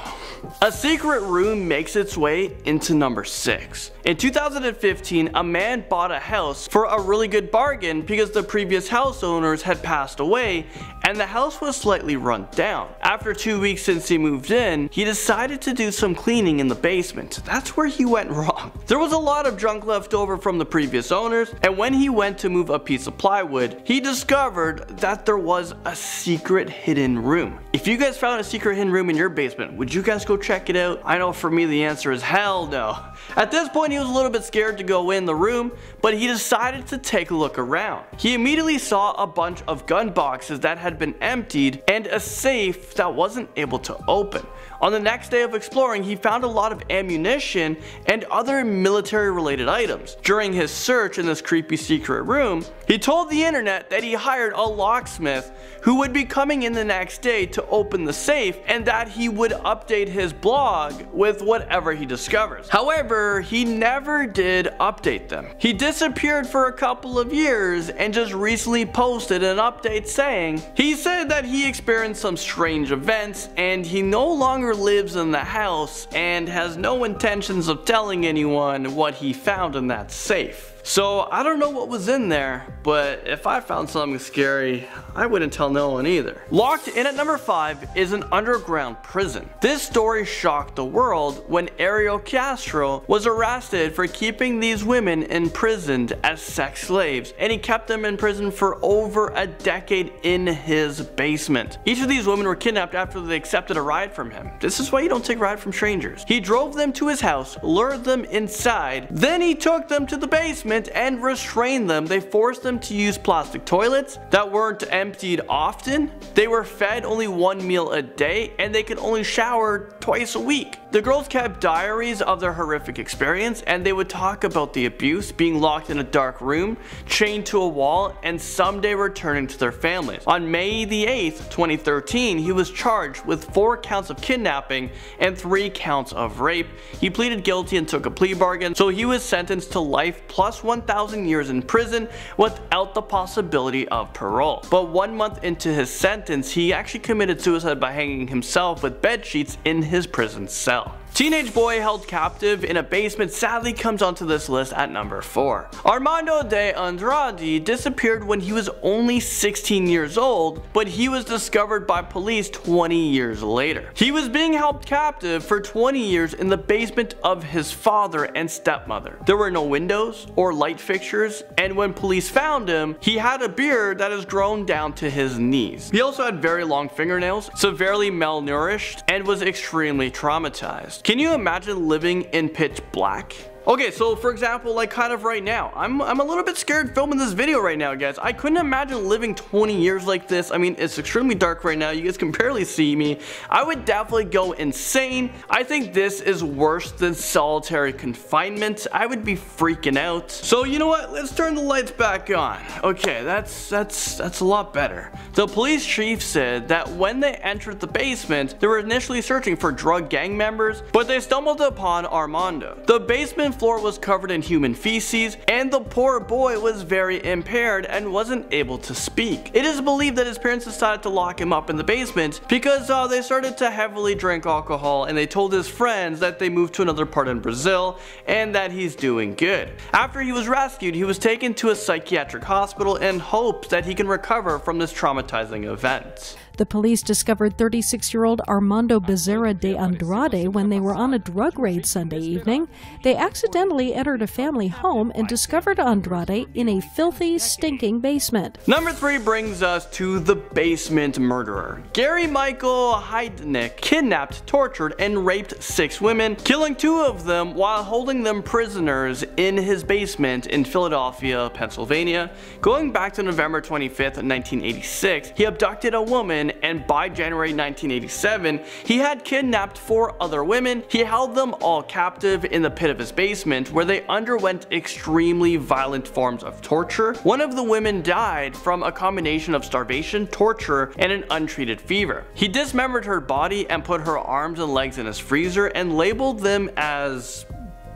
A secret room makes its way into number 6. In 2015, a man bought a house for a really good bargain because the previous house owners had passed away and the house was slightly run down. After 2 weeks since he moved in, he decided to do some cleaning in the basement. That's where he went wrong. There was a lot of junk left over from the previous owners, and when he went to move a piece of plywood, he discovered that there was a secret hidden room. If you guys found a secret hidden room in your basement, would you guys go check it out? I know for me the answer is hell no. At this point he was a little bit scared to go in the room, but he decided to take a look around. He immediately saw a bunch of gun boxes that had been emptied and a safe that wasn't able to open. On the next day of exploring, he found a lot of ammunition and other military related items. During his search in this creepy secret room, he told the internet that he hired a locksmith who would be coming in the next day to open the safe and that he would update his blog with whatever he discovers. However, he never did update them. He disappeared for a couple of years and just recently posted an update saying he said that he experienced some strange events and he no longer lives in the house and has no intentions of telling anyone what he found in that safe. So I don't know what was in there, but if I found something scary, I wouldn't tell no one either. Locked in at number 5 is an underground prison. This story shocked the world when Ariel Castro was arrested for keeping these women imprisoned as sex slaves, and he kept them in prison for over a decade in his basement. Each of these women were kidnapped after they accepted a ride from him. This is why you don't take a ride from strangers. He drove them to his house, lured them inside, then he took them to the basement and restrained them. They forced them to use plastic toilets that weren't emptied often. They were fed only one meal a day and they could only shower twice a week. The girls kept diaries of their horrific experience and they would talk about the abuse, being locked in a dark room, chained to a wall, and someday returning to their families. On May the 8th, 2013, he was charged with 4 counts of kidnapping and 3 counts of rape. He pleaded guilty and took a plea bargain, so he was sentenced to life plus 1,000 years in prison without the possibility of parole. But 1 month into his sentence, he actually committed suicide by hanging himself with bed sheets in his prison cell. Teenage boy held captive in a basement sadly comes onto this list at number 4. Armando de Andrade disappeared when he was only 16 years old, but he was discovered by police 20 years later. He was being held captive for 20 years in the basement of his father and stepmother. There were no windows or light fixtures, and when police found him, he had a beard that has grown down to his knees. He also had very long fingernails, severely malnourished, and was extremely traumatized. Can you imagine living in pitch black? Okay, so for example, like kind of right now, I'm a little bit scared filming this video right now, guys. I couldn't imagine living 20 years like this. I mean, it's extremely dark right now. You guys can barely see me. I would definitely go insane. I think this is worse than solitary confinement. I would be freaking out. So you know what? Let's turn the lights back on. Okay, that's a lot better. The police chief said that when they entered the basement, they were initially searching for drug gang members, but they stumbled upon Armando. The basement floor was covered in human feces, and the poor boy was very impaired and wasn't able to speak. It is believed that his parents decided to lock him up in the basement because they started to heavily drink alcohol, and they told his friends that they moved to another part in Brazil and that he's doing good. After he was rescued, he was taken to a psychiatric hospital in hopes that he can recover from this traumatizing event.
The police discovered 36-year-old Armando Bezerra de Andrade when they were on a drug raid Sunday evening. They accidentally entered a family home and discovered Andrade in a filthy, stinking basement.
Number 3 brings us to the basement murderer. Gary Michael Heidnik kidnapped, tortured, and raped 6 women, killing 2 of them while holding them prisoners in his basement in Philadelphia, Pennsylvania. Going back to November 25th, 1986, he abducted a woman, and by January 1987, he had kidnapped 4 other women. He held them all captive in the pit of his basement, where they underwent extremely violent forms of torture. One of the women died from a combination of starvation, torture, and an untreated fever. He dismembered her body and put her arms and legs in his freezer and labeled them as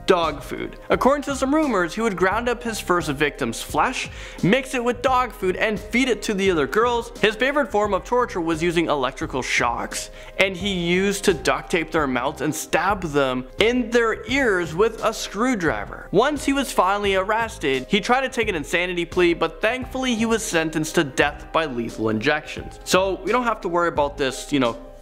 dog food. According to some rumors, he would ground up his first victim's flesh, mix it with dog food, and feed it to the other girls. His favorite form of torture was using electrical shocks, and he used to duct tape their mouths and stab them in their ears with a screwdriver. Once he was finally arrested, he tried to take an insanity plea, but thankfully he was sentenced to death by lethal injections. So we don't have to worry about this,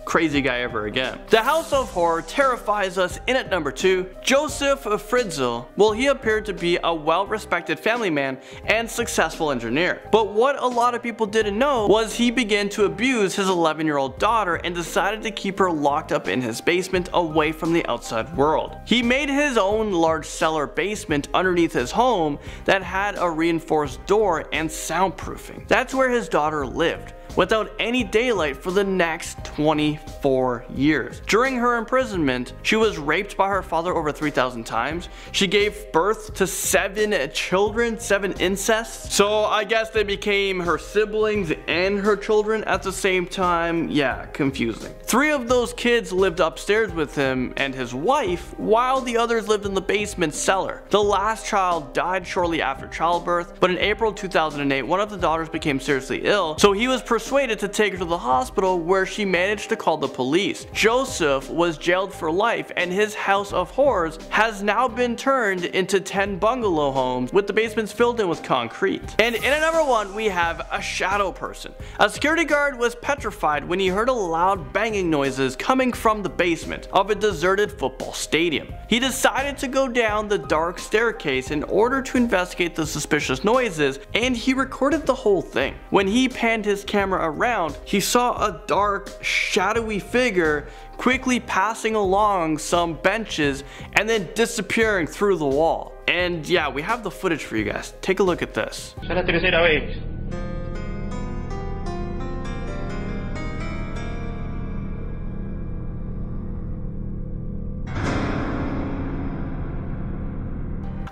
crazy guy ever again. The House of Horror terrifies us in at number 2, Joseph Fritzl. Well, he appeared to be a well-respected family man and successful engineer. But what a lot of people didn't know was he began to abuse his 11-year-old daughter and decided to keep her locked up in his basement away from the outside world. He made his own large cellar basement underneath his home that had a reinforced door and soundproofing. That's where his daughter lived, without any daylight for the next 24 years. During her imprisonment, she was raped by her father over 3,000 times. She gave birth to 7 children, 7 incests. So I guess they became her siblings and her children at the same time. Yeah, confusing. 3 of those kids lived upstairs with him and his wife, while the others lived in the basement cellar. The last child died shortly after childbirth, but in April 2008, one of the daughters became seriously ill, so he was persuaded to take her to the hospital, where she managed to call the police. Joseph was jailed for life, and his House of Horrors has now been turned into 10 bungalow homes with the basements filled in with concrete. And in at number 1, we have a shadow person. A security guard was petrified when he heard a loud banging noises coming from the basement of a deserted football stadium. He decided to go down the dark staircase in order to investigate the suspicious noises, and he recorded the whole thing. When he panned his camera around, he saw a dark, shadowy figure quickly passing along some benches and then disappearing through the wall. And yeah, we have the footage for you guys. Take a look at this.
Es la tercera vez.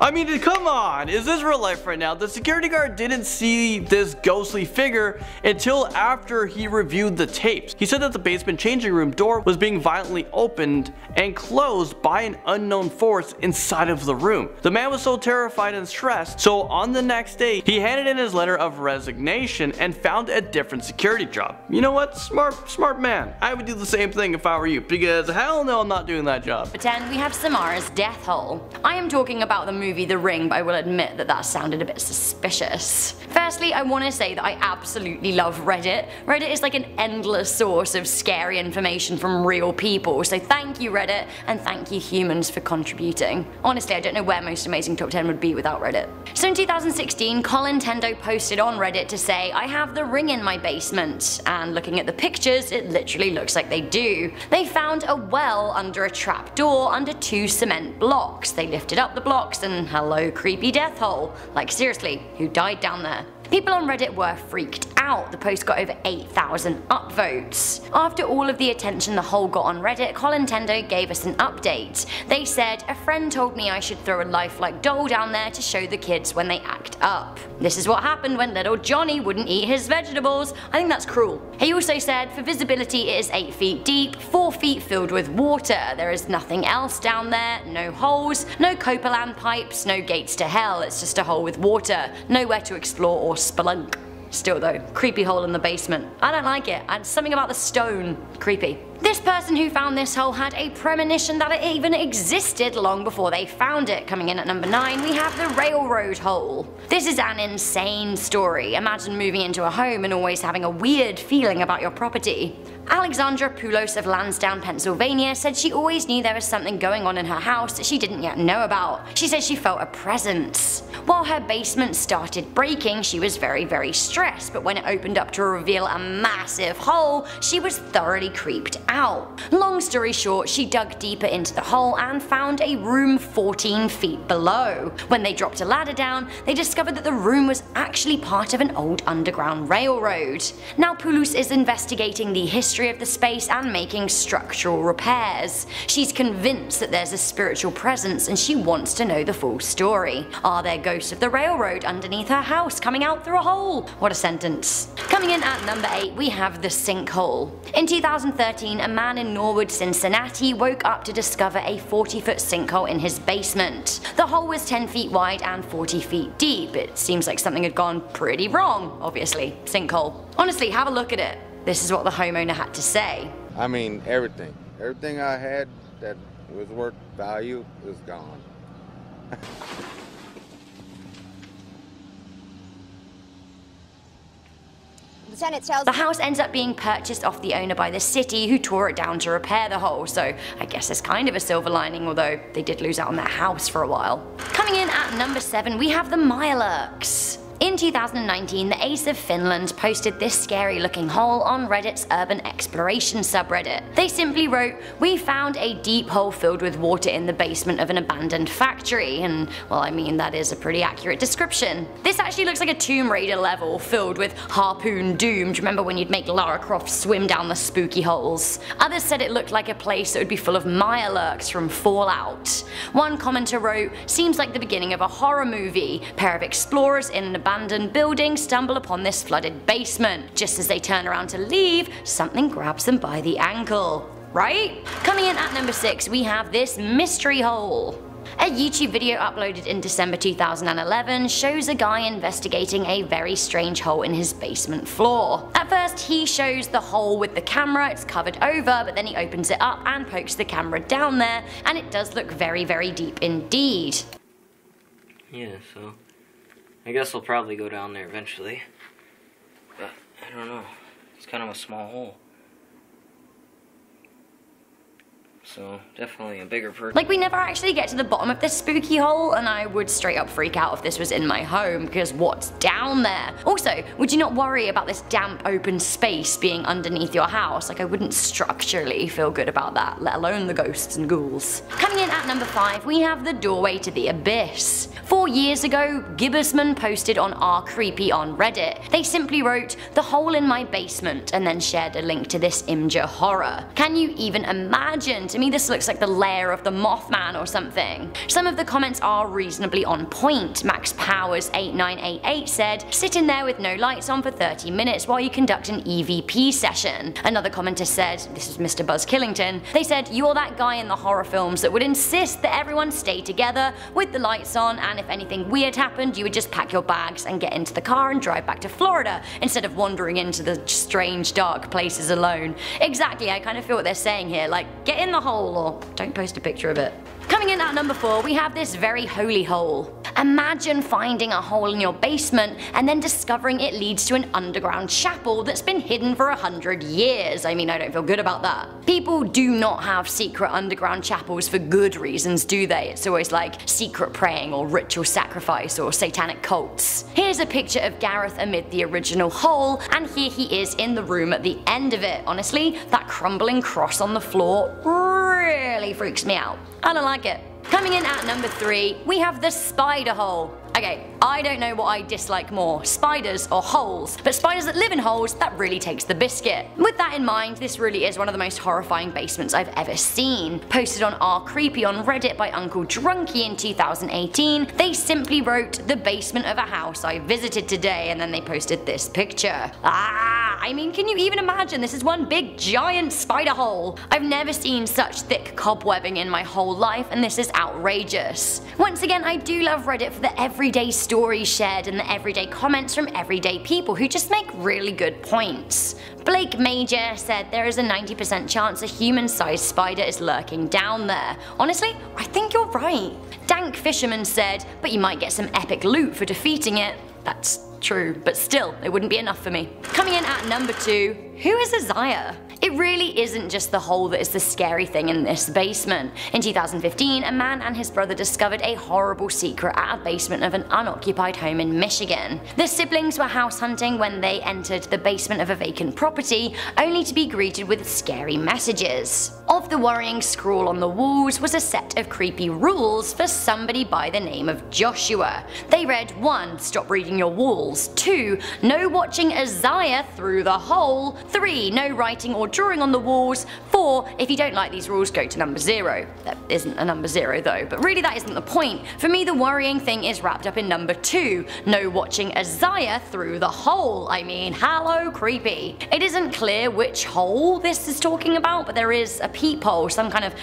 I mean, come on, is this real life right now? The security guard didn't see this ghostly figure until after he reviewed the tapes. He said that the basement changing room door was being violently opened and closed by an unknown force inside of the room. The man was so terrified and stressed, so on the next day, he handed in his letter of resignation and found a different security job. You know what? Smart man. I would do the same thing if I were you, because hell no, I'm not doing that job.
For 10, we have Samara's death hole. I am talking about the movie The Ring, but I will admit that sounded a bit suspicious. Firstly, I want to say that I absolutely love Reddit. Reddit is like an endless source of scary information from real people, so thank you Reddit, and thank you humans for contributing. Honestly, I don't know where Most Amazing Top 10 would be without Reddit. So in 2016, Colintendo posted on Reddit to say, I have the ring in my basement, and looking at the pictures, it literally looks like they do. They found a well under a trap door under 2 cement blocks. They lifted up the blocks and hello creepy death hole. Like seriously, who died down there? People on Reddit were freaked out. The post got over 8,000 upvotes. After all of the attention the hole got on Reddit, Colintendo gave us an update. They said, a friend told me I should throw a lifelike doll down there to show the kids when they act up. This is what happened when little Johnny wouldn't eat his vegetables. I think that's cruel. He also said, for visibility it is 8 feet deep, 4 feet filled with water. There is nothing else down there, no holes, no copeland pipes, no gates to hell, it's just a hole with water, nowhere to explore or spelunk. Still though, creepy hole in the basement. I don't like it, and something about the stone, creepy. This person who found this hole had a premonition that it even existed long before they found it. Coming in at number 9, we have the railroad hole. This is an insane story. Imagine moving into a home and always having a weird feeling about your property. Alexandra Poulos of Lansdowne, Pennsylvania said she always knew there was something going on in her house that she didn't yet know about. She said she felt a presence. While her basement started breaking, she was very stressed, but when it opened up to reveal a massive hole, she was thoroughly creeped out. Long story short, she dug deeper into the hole and found a room 14 feet below. When they dropped a ladder down, they discovered that the room was actually part of an old underground railroad. Now Poulos is investigating the history of the space and making structural repairs. She's convinced that there's a spiritual presence and she wants to know the full story. Are there ghosts of the railroad underneath her house coming out through a hole? What a sentence. Coming in at number 8, we have the sinkhole. In 2013, a man in Norwood, Cincinnati woke up to discover a 40-foot sinkhole in his basement. The hole was 10 feet wide and 40 feet deep. It seems like something had gone pretty wrong, obviously. Sinkhole. Honestly, have a look at it. This is what the homeowner had to say.
I mean, everything. Everything I had that was worth value is gone.
The house ends up being purchased off the owner by the city, who tore it down to repair the hole, so I guess it's kind of a silver lining, although they did lose out on their house for a while. Coming in at number 7, we have the Mirelurks. In 2019, the Ace of Finland posted this scary looking hole on Reddit's urban exploration subreddit. They simply wrote, we found a deep hole filled with water in the basement of an abandoned factory, and well, I mean, that is a pretty accurate description. This actually looks like a Tomb Raider level filled with Harpoon Doom. Do you remember when you'd make Lara Croft swim down the spooky holes? Others said it looked like a place that would be full of Mirelurks from Fallout. One commenter wrote, seems like the beginning of a horror movie. Pair of explorers in an abandoned building stumble upon this flooded basement. Just as they turn around to leave, something grabs them by the ankle. Right? Coming in at number 6, we have this mystery hole. A YouTube video uploaded in December 2011 shows a guy investigating a very strange hole in his basement floor. At first he shows the hole with the camera, it's covered over, but then he opens it up and pokes the camera down there, and it does look very deep indeed.
Yeah, so I guess I'll probably go down there eventually, but I don't know, it's kind of a small hole. So, definitely a bigger person.
Like, we never actually get to the bottom of this spooky hole, and I would straight up freak out if this was in my home, because what's down there? Also, would you not worry about this damp open space being underneath your house? Like, I wouldn't structurally feel good about that, let alone the ghosts and ghouls. Coming in at number 5, we have the doorway to the abyss. 4 years ago, Gibbersman posted on R Creepy on Reddit. They simply wrote, the hole in my basement, and then shared a link to this Imgur horror. Can you even imagine? To me this looks like the lair of the Mothman or something. Some of the comments are reasonably on point. Max Powers 8988 said, sit in there with no lights on for 30 minutes while you conduct an EVP session. Another commenter said, this is Mr. Buzz Killington, they said, you're that guy in the horror films that would insist that everyone stay together with the lights on, and if anything weird happened you would just pack your bags and get into the car and drive back to Florida instead of wandering into the strange dark places alone. Exactly, I kind of feel what they're saying here, like get in the hole or don't post a picture of it. Coming in at number 4, we have this very holy hole. Imagine finding a hole in your basement and then discovering it leads to an underground chapel that's been hidden for 100 years. I mean, I don't feel good about that. People do not have secret underground chapels for good reasons, do they? It's always like secret praying or ritual sacrifice or satanic cults. Here's a picture of Gareth amid the original hole, and here he is in the room at the end of it. Honestly, that crumbling cross on the floor really freaks me out. I don't like it. Coming in at number 3, we have the spider hole. Okay, I don't know what I dislike more, spiders or holes, but spiders that live in holes, that really takes the biscuit. With that in mind, this really is one of the most horrifying basements I've ever seen. Posted on R-Creepy on Reddit by Uncle Drunky in 2018, they simply wrote, the basement of a house I visited today, and then they posted this picture. I mean, can you even imagine? This is one big giant spider hole. I've never seen such thick cobwebbing in my whole life, and this is outrageous. Once again, I do love Reddit for the everyday stories shared and the everyday comments from everyday people who just make really good points. Blake Major said there is a 90% chance a human-sized spider is lurking down there. Honestly, I think you're right. Dank Fisherman said, but you might get some epic loot for defeating it. That's true, but still, it wouldn't be enough for me. Coming in at number 2, who is Isaiah? It really isn't just the hole that is the scary thing in this basement. In 2015, a man and his brother discovered a horrible secret at a basement of an unoccupied home in Michigan. The siblings were house hunting when they entered the basement of a vacant property, only to be greeted with scary messages. Of the worrying scrawl on the walls was a set of creepy rules for somebody by the name of Joshua. They read 1. Stop reading your walls. 2. No watching Isaiah through the hole. 3. No writing or drawing on the walls. 4. If you don't like these rules, go to number 0. There isn't a number 0 though, but really that isn't the point. For me, the worrying thing is wrapped up in number 2. No watching Isaiah through the hole. I mean, hello creepy. It isn't clear which hole this is talking about, but there is a peephole,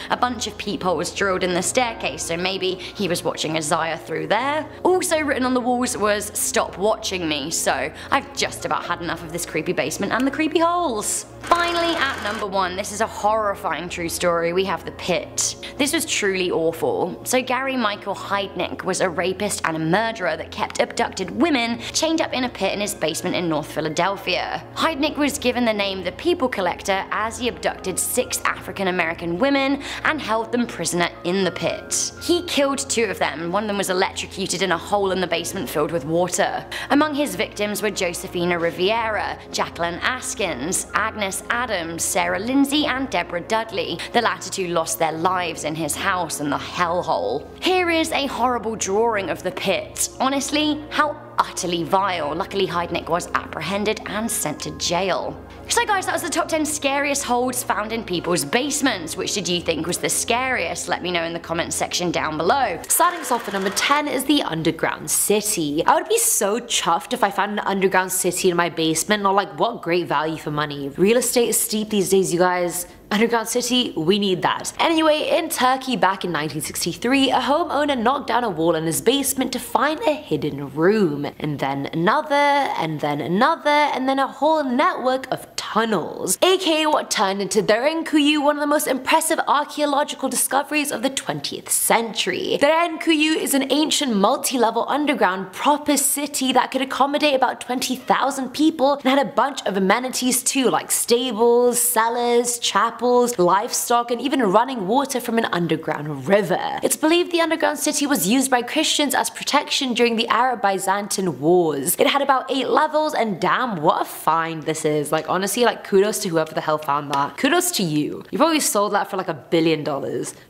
a bunch of peepholes drilled in the staircase, so maybe he was watching Isaiah through there. Also written on the walls was stop watching me, so I've just about had enough of this creepy basement and the creepy holes. Finally, at number 1, this is a horrifying true story, we have the pit. This was truly awful. So Gary Michael Heidnik was a rapist and a murderer that kept abducted women chained up in a pit in his basement in North Philadelphia. Heidnik was given the name the People Collector as he abducted 6 African American women and held them prisoner in the pit. He killed 2 of them, one of them was electrocuted in a hole in the basement filled with water. Among his victims were Josephina Riviera, Jacqueline Askins, Agnes Adams, Sarah Lindsay and Deborah Dudley. The latter 2 lost their lives in his house in the hellhole. Here is a horrible drawing of the pit. Honestly, how utterly vile. Luckily Heidnik was apprehended and sent to jail. So guys, that was the top 10 scariest holes found in people's basements. Which did you think was the scariest? Let me know in the comments section down below.
Starting us off at number 10 is the underground city. I would be so chuffed if I found an underground city in my basement, or like what great value for money. Real estate is steep these days, you guys. Underground city, we need that. Anyway, in Turkey back in 1963, a homeowner knocked down a wall in his basement to find a hidden room. And then another, and then another, and then a whole network of tunnels. AKA what turned into Derinkuyu, one of the most impressive archaeological discoveries of the 20th century. Derinkuyu is an ancient multi-level underground proper city that could accommodate about 20,000 people and had a bunch of amenities too, like stables, cellars, chapels, livestock, and even running water from an underground river. It's believed the underground city was used by Christians as protection during the Arab-Byzantine wars. It had about 8 levels, and damn, what a find this is. Like honestly, like kudos to whoever the hell found that. Kudos to you. You probably sold that for like $1 billion.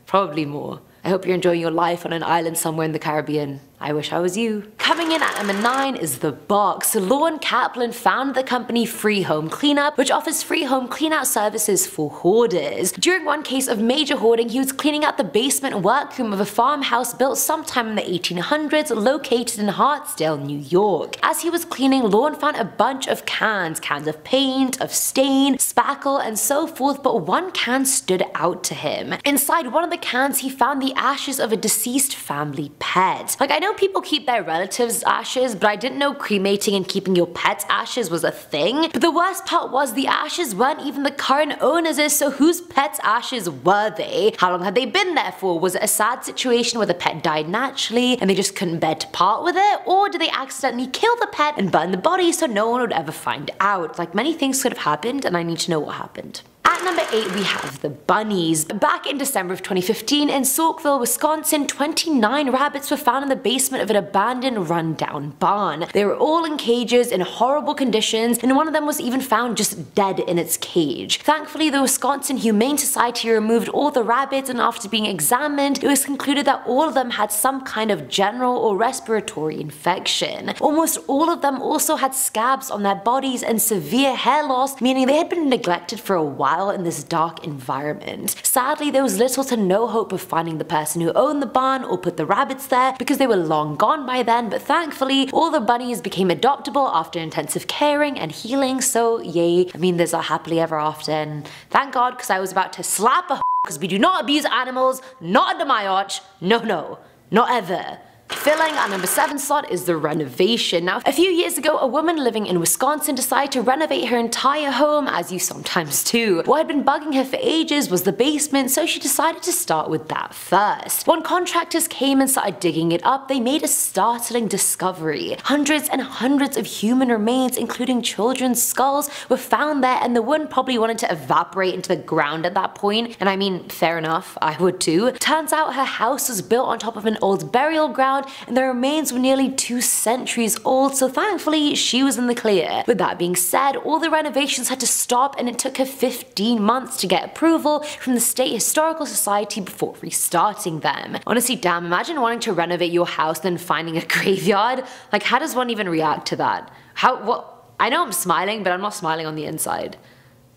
Probably more. I hope you're enjoying your life on an island somewhere in the Caribbean. I wish I was you. Coming in at number 9 is The Box. Lorne Kaplan founded the company Free Home Cleanup, which offers free home cleanout services for hoarders. During one case of major hoarding, he was cleaning out the basement workroom of a farmhouse built sometime in the 1800s located in Hartsdale, New York. As he was cleaning, Lorne found a bunch of cans of paint, of stain, spackle, and so forth, but one can stood out to him. Inside one of the cans, he found the ashes of a deceased family pet. Like, I know people keep their relatives' ashes, but I didn't know cremating and keeping your pet's ashes was a thing. But the worst part was the ashes weren't even the current owners', so whose pet's ashes were they? How long had they been there for? Was it a sad situation where the pet died naturally and they just couldn't bear to part with it? Or did they accidentally kill the pet and burn the body so no one would ever find out? Like, many things could have happened and I need to know what happened. At number 8 we have the bunnies. Back in December of 2015 in Saukville, Wisconsin, 29 rabbits were found in the basement of an abandoned rundown barn. They were all in cages in horrible conditions, and one of them was even found just dead in its cage. Thankfully, the Wisconsin Humane Society removed all the rabbits, and after being examined, it was concluded that all of them had some kind of general or respiratory infection. Almost all of them also had scabs on their bodies and severe hair loss, meaning they had been neglected for a while in this dark environment. Sadly, there was little to no hope of finding the person who owned the barn or put the rabbits there because they were long gone by then, but thankfully all the bunnies became adoptable after intensive caring and healing, so yay. I mean, there's a happily ever after, and thank God, because I was about to slap a because we do not abuse animals, not under my arch, no, not ever. Filling our number 7 slot is the renovation. Now, a few years ago, a woman living in Wisconsin decided to renovate her entire home, as you sometimes do. What had been bugging her for ages was the basement, so she decided to start with that first. When contractors came and started digging it up, they made a startling discovery. Hundreds and hundreds of human remains, including children's skulls, were found there, and the woman probably wanted to evaporate into the ground at that point, and I mean, fair enough, I would too. Turns out her house was built on top of an old burial ground, and the remains were nearly 2 centuries old, so thankfully she was in the clear. With that being said, all the renovations had to stop, and it took her 15 months to get approval from the State Historical Society before restarting them. Honestly, damn, imagine wanting to renovate your house then finding a graveyard. Like, how does one even react to that? I know I'm smiling, but I'm not smiling on the inside.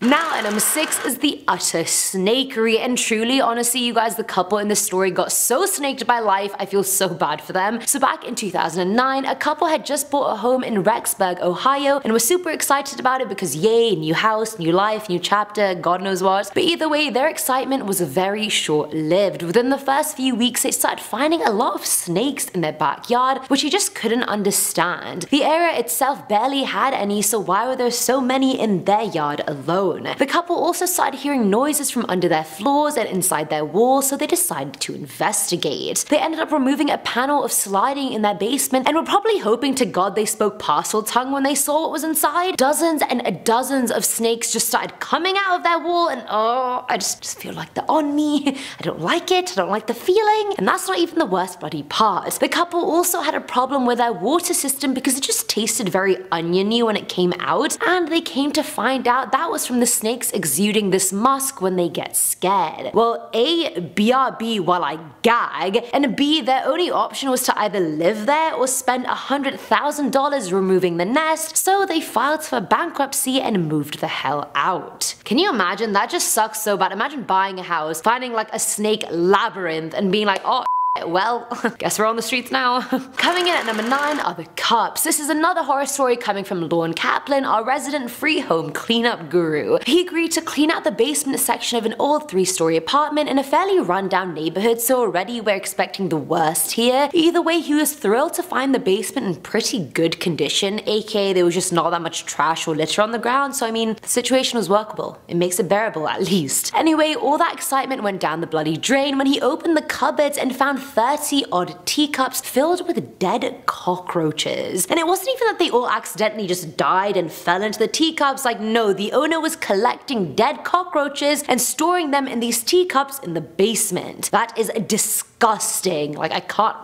Now at number 6 is the utter snakery, and truly, honestly, you guys, the couple in this story got so snaked by life, I feel so bad for them. So back in 2009, a couple had just bought a home in Rexburg, Ohio, and were super excited about it because yay, new house, new life, new chapter, God knows what. But either way, their excitement was very short-lived. Within the first few weeks, they started finding a lot of snakes in their backyard, which he just couldn't understand. The area itself barely had any, so why were there so many in their yard alone? The couple also started hearing noises from under their floors and inside their walls, so they decided to investigate. They ended up removing a panel of sliding in their basement and were probably hoping to God they spoke parcel tongue when they saw what was inside. Dozens and dozens of snakes just started coming out of their wall, and oh, I just feel like they're on me. I don't like it, I don't like the feeling, and that's not even the worst bloody part. The couple also had a problem with their water system because it just tasted very oniony when it came out, and they came to find out that was from the snakes exuding this musk when they get scared. Well, A, BRB while I gag, and B, their only option was to either live there or spend $100,000 removing the nest, so they filed for bankruptcy and moved the hell out. Can you imagine? That just sucks so bad. Imagine buying a house, finding like a snake labyrinth and being like, oh, well, guess we're on the streets now. Coming in at number 9 are the cups. This is another horror story coming from Lorne Kaplan, our resident free home cleanup guru. He agreed to clean out the basement section of an old 3-story apartment in a fairly rundown neighborhood, so already we're expecting the worst here. Either way, he was thrilled to find the basement in pretty good condition, aka there was just not that much trash or litter on the ground, so I mean, the situation was workable. It makes it bearable at least. Anyway, all that excitement went down the bloody drain when he opened the cupboards and found 30 odd teacups filled with dead cockroaches. And it wasn't even that they all accidentally just died and fell into the teacups. Like, no, the owner was collecting dead cockroaches and storing them in these teacups in the basement. That is disgusting. Like, I can't.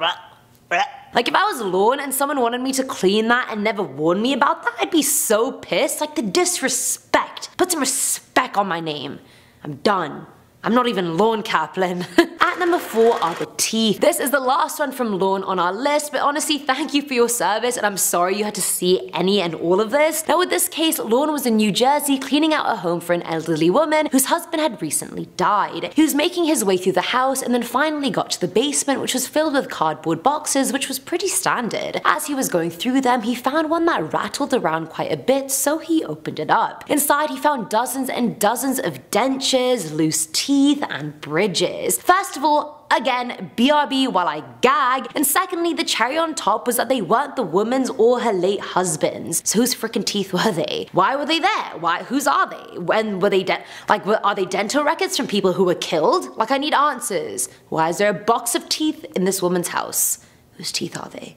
Like, if I was Lorne and someone wanted me to clean that and never warned me about that, I'd be so pissed. Like, the disrespect. Put some respect on my name. I'm done. I'm not even Lorne Kaplan. At number 4 are the teeth. This is the last one from Lorne on our list, but honestly, thank you for your service, and I'm sorry you had to see any and all of this. Now with this case, Lorne was in New Jersey cleaning out a home for an elderly woman whose husband had recently died. He was making his way through the house and then finally got to the basement, which was filled with cardboard boxes, which was pretty standard. As he was going through them, he found one that rattled around quite a bit, so he opened it up. Inside, he found dozens and dozens of dentures, loose teeth, and bridges. First of all, again, BRB while I gag, and secondly, the cherry on top was that they weren't the woman's or her late husband's. So whose freaking teeth were they? Why were they there? Whose are they? When were they are they dental records from people who were killed? Like, I need answers. Why is there a box of teeth in this woman's house? Whose teeth are they?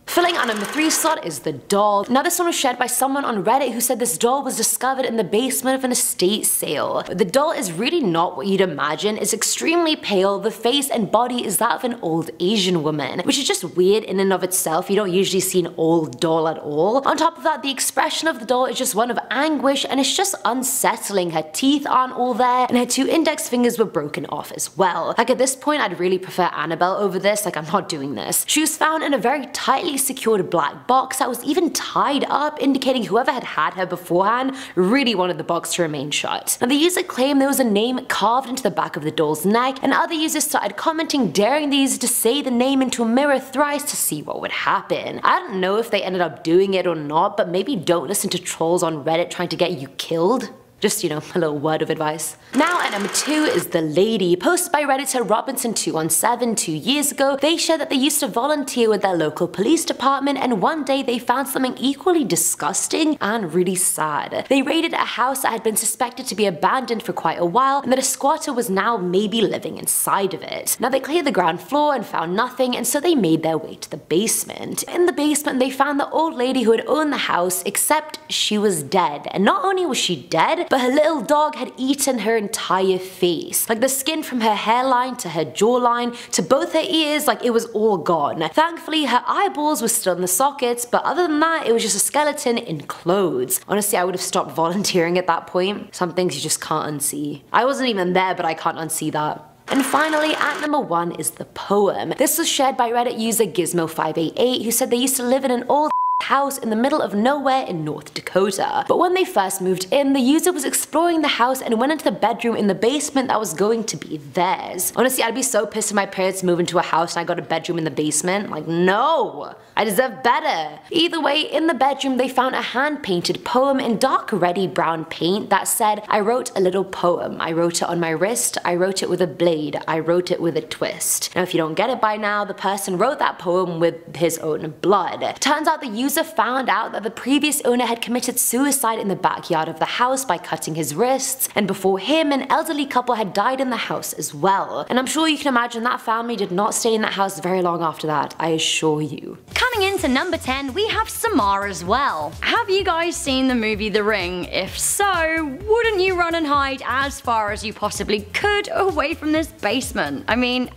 Filling our number 3 slot is the doll. Now this one was shared by someone on Reddit who said this doll was discovered in the basement of an estate sale. The doll is really not what you'd imagine. It's extremely pale, the face and body is that of an old Asian woman, which is just weird in and of itself. You don't usually see an old doll at all. On top of that, the expression of the doll is just one of anguish, and it's just unsettling. Her teeth aren't all there, and her 2 index fingers were broken off as well. Like, at this point, I'd really prefer Annabelle over this. Like, I'm not doing this. She was found in a very tightly secured black box that was even tied up, indicating whoever had her beforehand really wanted the box to remain shut. Now the user claimed there was a name carved into the back of the doll's neck, and other users started commenting, daring the user to say the name into a mirror thrice to see what would happen. I don't know if they ended up doing it or not, but maybe don't listen to trolls on Reddit trying to get you killed. Just, you know, a little word of advice. Now at number 2 is The Lady. Posted by Redditor Robinson217 2 years ago, they shared that they used to volunteer with their local police department, and one day they found something equally disgusting and really sad. They raided a house that had been suspected to be abandoned for quite a while, and that a squatter was now maybe living inside of it. Now they cleared the ground floor and found nothing, and so they made their way to the basement. In the basement they found the old lady who had owned the house, except she was dead. And not only was she dead, but her little dog had eaten her entire face. Like, the skin from her hairline to her jawline to both her ears, like, it was all gone. Thankfully her eyeballs were still in the sockets, but other than that it was just a skeleton in clothes. Honestly, I would have stopped volunteering at that point. Some things you just can't unsee. I wasn't even there, but I can't unsee that. And finally, at number 1 is the poem. This was shared by Reddit user Gizmo588, who said they used to live in an old house in the middle of nowhere in North Dakota. But when they first moved in, the user was exploring the house and went into the bedroom in the basement that was going to be theirs. Honestly, I'd be so pissed if my parents moved into a house and I got a bedroom in the basement. Like, no! I deserve better! Either way, in the bedroom they found a hand-painted poem in dark reddy brown paint that said, "I wrote a little poem. I wrote it on my wrist. I wrote it with a blade. I wrote it with a twist." Now if you don't get it by now, the person wrote that poem with his own blood. Turns out the user found out that the previous owner had committed suicide in the backyard of the house by cutting his wrists, and before him, an elderly couple had died in the house as well. And I'm sure you can imagine that family did not stay in that house very long after that, I assure you.
Coming into number 10, we have Samar as well. Have you guys seen the movie The Ring? If so, wouldn't you run and hide as far as you possibly could away from this basement? I mean,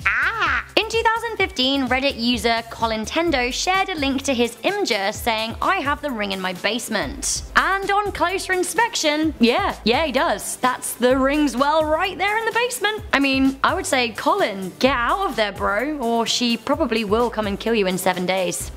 In 2015, Reddit user Colintendo shared a link to his Imgur saying, "I have the ring in my basement." And on closer inspection, yeah, he does. That's the ring's well right there in the basement. I mean, I would say, Colin, get out of there, bro, or she probably will come and kill you in 7 days.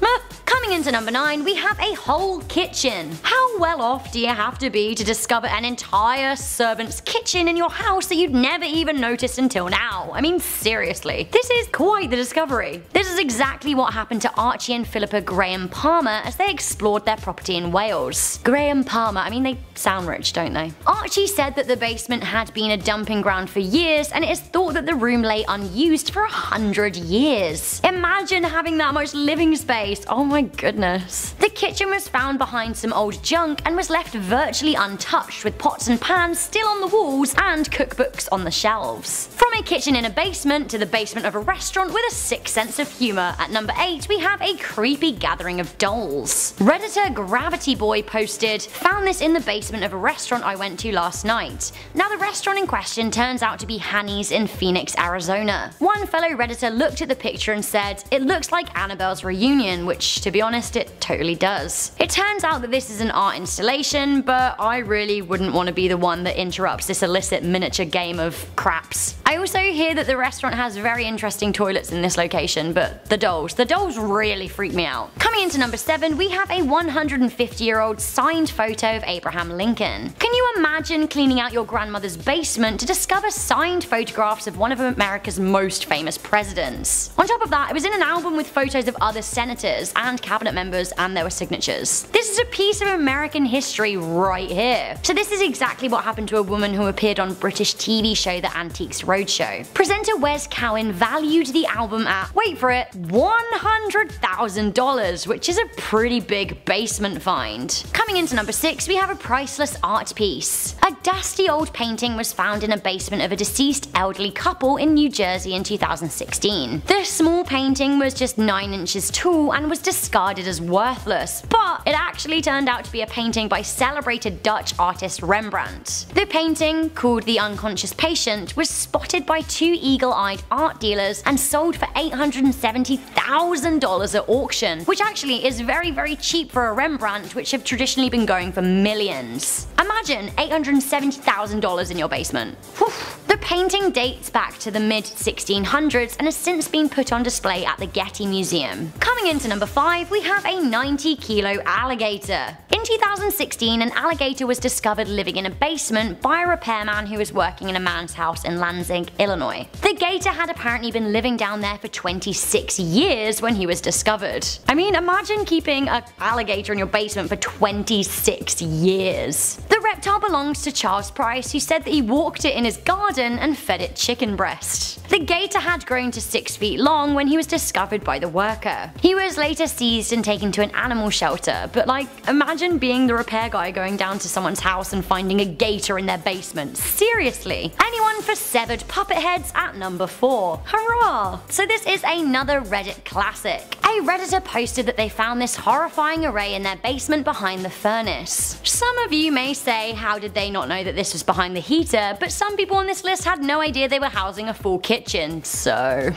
Coming into number 9, we have a whole kitchen. How well off do you have to be to discover an entire servant's kitchen in your house that you'd never even noticed until now? I mean, seriously. This is quite the discovery. This is exactly what happened to Archie and Philippa Graham Palmer as they explored their property in Wales. Graham Palmer, I mean, they sound rich, don't they? Archie said that the basement had been a dumping ground for years, and it is thought that the room lay unused for 100 years. Imagine having that much living space. Oh my goodness. The kitchen was found behind some old junk and was left virtually untouched, with pots and pans still on the walls and cookbooks on the shelves. From a kitchen in a basement to the basement of a restaurant with a sick sense of humor, at number 8 we have a creepy gathering of dolls. Redditor Gravity Boy posted, Found this in the basement of a restaurant I went to last night. Now the restaurant in question turns out to be Hanny's in Phoenix, Arizona. One fellow redditor looked at the picture and said, "It looks like Annabelle's Reunion," which to be honest it totally does. It turns out that this is an art installation, but I really wouldn't want to be the one that interrupts this illicit miniature game of craps. I also hear that the restaurant has very interesting toilets in this location, but the dolls really freak me out. Coming into number 7, we have a 150-year-old signed photo of Abraham Lincoln. Can you imagine cleaning out your grandmother's basement to discover signed photographs of one of America's most famous presidents? On top of that, it was in an album with photos of other senators and cabinet members, and there were signatures. This is a piece of American history right here. So this is exactly what happened to a woman who appeared on British TV show The Antiques Roadshow. Presenter Wes Cowan valued the album at, wait for it, $100,000, which is a pretty big basement find. Coming into number 6, we have a priceless art piece. A dusty old painting was found in a basement of a deceased elderly couple in New Jersey in 2016. The small painting was just 9 inches tall and was discarded as worthless, but it actually turned out to be a painting by celebrated Dutch artist Rembrandt. The painting, called The Unconscious Patient, was spotted by 2 eagle-eyed art dealers and sold for $870,000 at auction, which actually is very cheap for a Rembrandt, which have traditionally been going for millions. Imagine $870,000 in your basement. Whew. The painting dates back to the mid-1600s and has since been put on display at the Getty Museum. Coming into number 5, we have a 90-kilo alligator. In 2016, an alligator was discovered living in a basement by a repairman who was working in a man's house in Lansing, Illinois. The gator had apparently been living down there for 26 years when he was discovered. I mean, imagine keeping an alligator in your basement for 26 years. The reptile belongs to Charles Price, who said that he walked it in his garden and fed it chicken breast. The gator had grown to 6 feet long when he was discovered by the worker. He was later seized and taken to an animal shelter, but like, imagine being the repair guy going down to someone's house and finding a gator in their basement. Seriously. Anyone for severed puppet heads at number 4. Hurrah! So this is another Reddit classic. A redditor posted that they found this horrifying array in their basement behind the furnace. Some of you may say, how did they not know that this was behind the heater, but some people on this list had no idea they were housing a full kitchen, so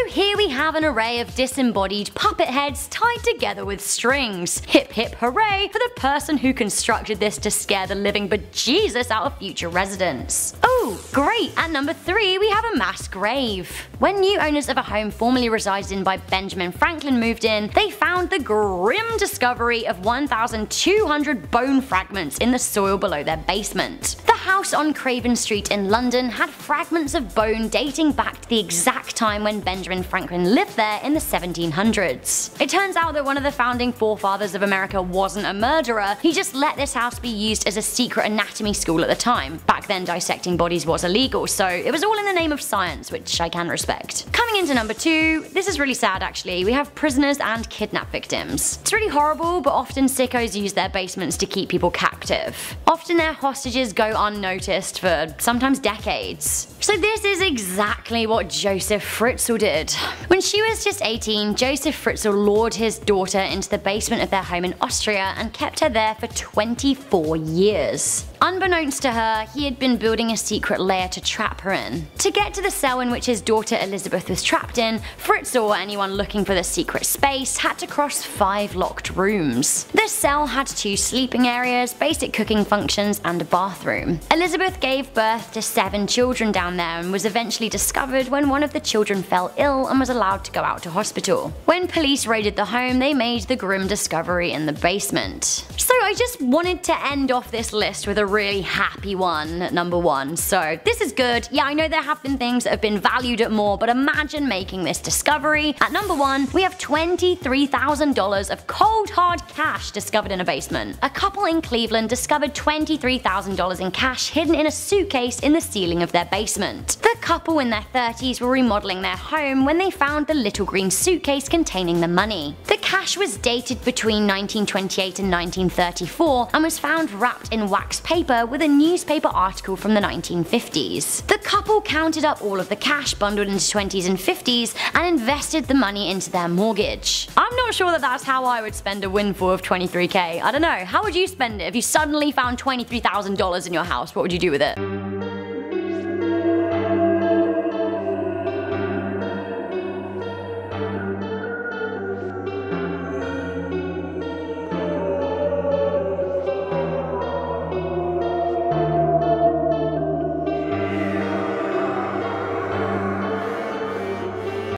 here we have an array of disembodied puppet heads tied together with strings. Hip hip hooray for the person who constructed this to scare the living bejesus out of future residents. Oh, great! At number 3, we have a mass grave. When new owners of a home formerly resided in by Benjamin Franklin moved in, they found the grim discovery of 1,200 bone fragments in the soil below their basement. The house on Craven Street in London had fragments of bone dating back to the exact time when Benjamin Franklin lived there in the 1700s. It turns out that one of the founding forefathers of America wasn't a murderer, he just let this house be used as a secret anatomy school at the time. Back then dissecting bodies was illegal, so it was all in the name of science, which I can respect. Coming into number 2, this is really sad actually, we have prisoners and kidnap victims. It's really horrible, but often sickos use their basements to keep people captive. Often their hostages go unnoticed for sometimes decades. So this is exactly what Joseph Fritzl did. When she was just 18, Joseph Fritzl lured his daughter into the basement of their home in Austria and kept her there for 24 years. Unbeknownst to her, he had been building a secret lair to trap her in. To get to the cell in which his daughter Elizabeth was trapped in, Fritzl or anyone looking for the secret space had to cross 5 locked rooms. The cell had 2 sleeping areas, basic cooking functions, and a bathroom. Elizabeth gave birth to 7 children down there and was eventually discovered when one of the children fell ill and was allowed to go out to hospital. When police raided the home, they made the grim discovery in the basement. So I just wanted to end off this list with a really happy one at number 1, so this is good. Yeah, I know there have been things that have been valued at more, but imagine making this discovery. At number 1, we have $23,000 of cold hard cash discovered in a basement. A couple in Cleveland discovered $23,000 in cash hidden in a suitcase in the ceiling of their basement. The couple in their 30s were remodeling their home when they found the little green suitcase containing the money. The cash was dated between 1928 and 1930 1934 and was found wrapped in wax paper with a newspaper article from the 1950s. The couple counted up all of the cash bundled into 20s and 50s and invested the money into their mortgage. I'm not sure that that's how I would spend a windfall of 23k. I don't know, how would you spend it if you suddenly found $23,000 in your house? What would you do with it?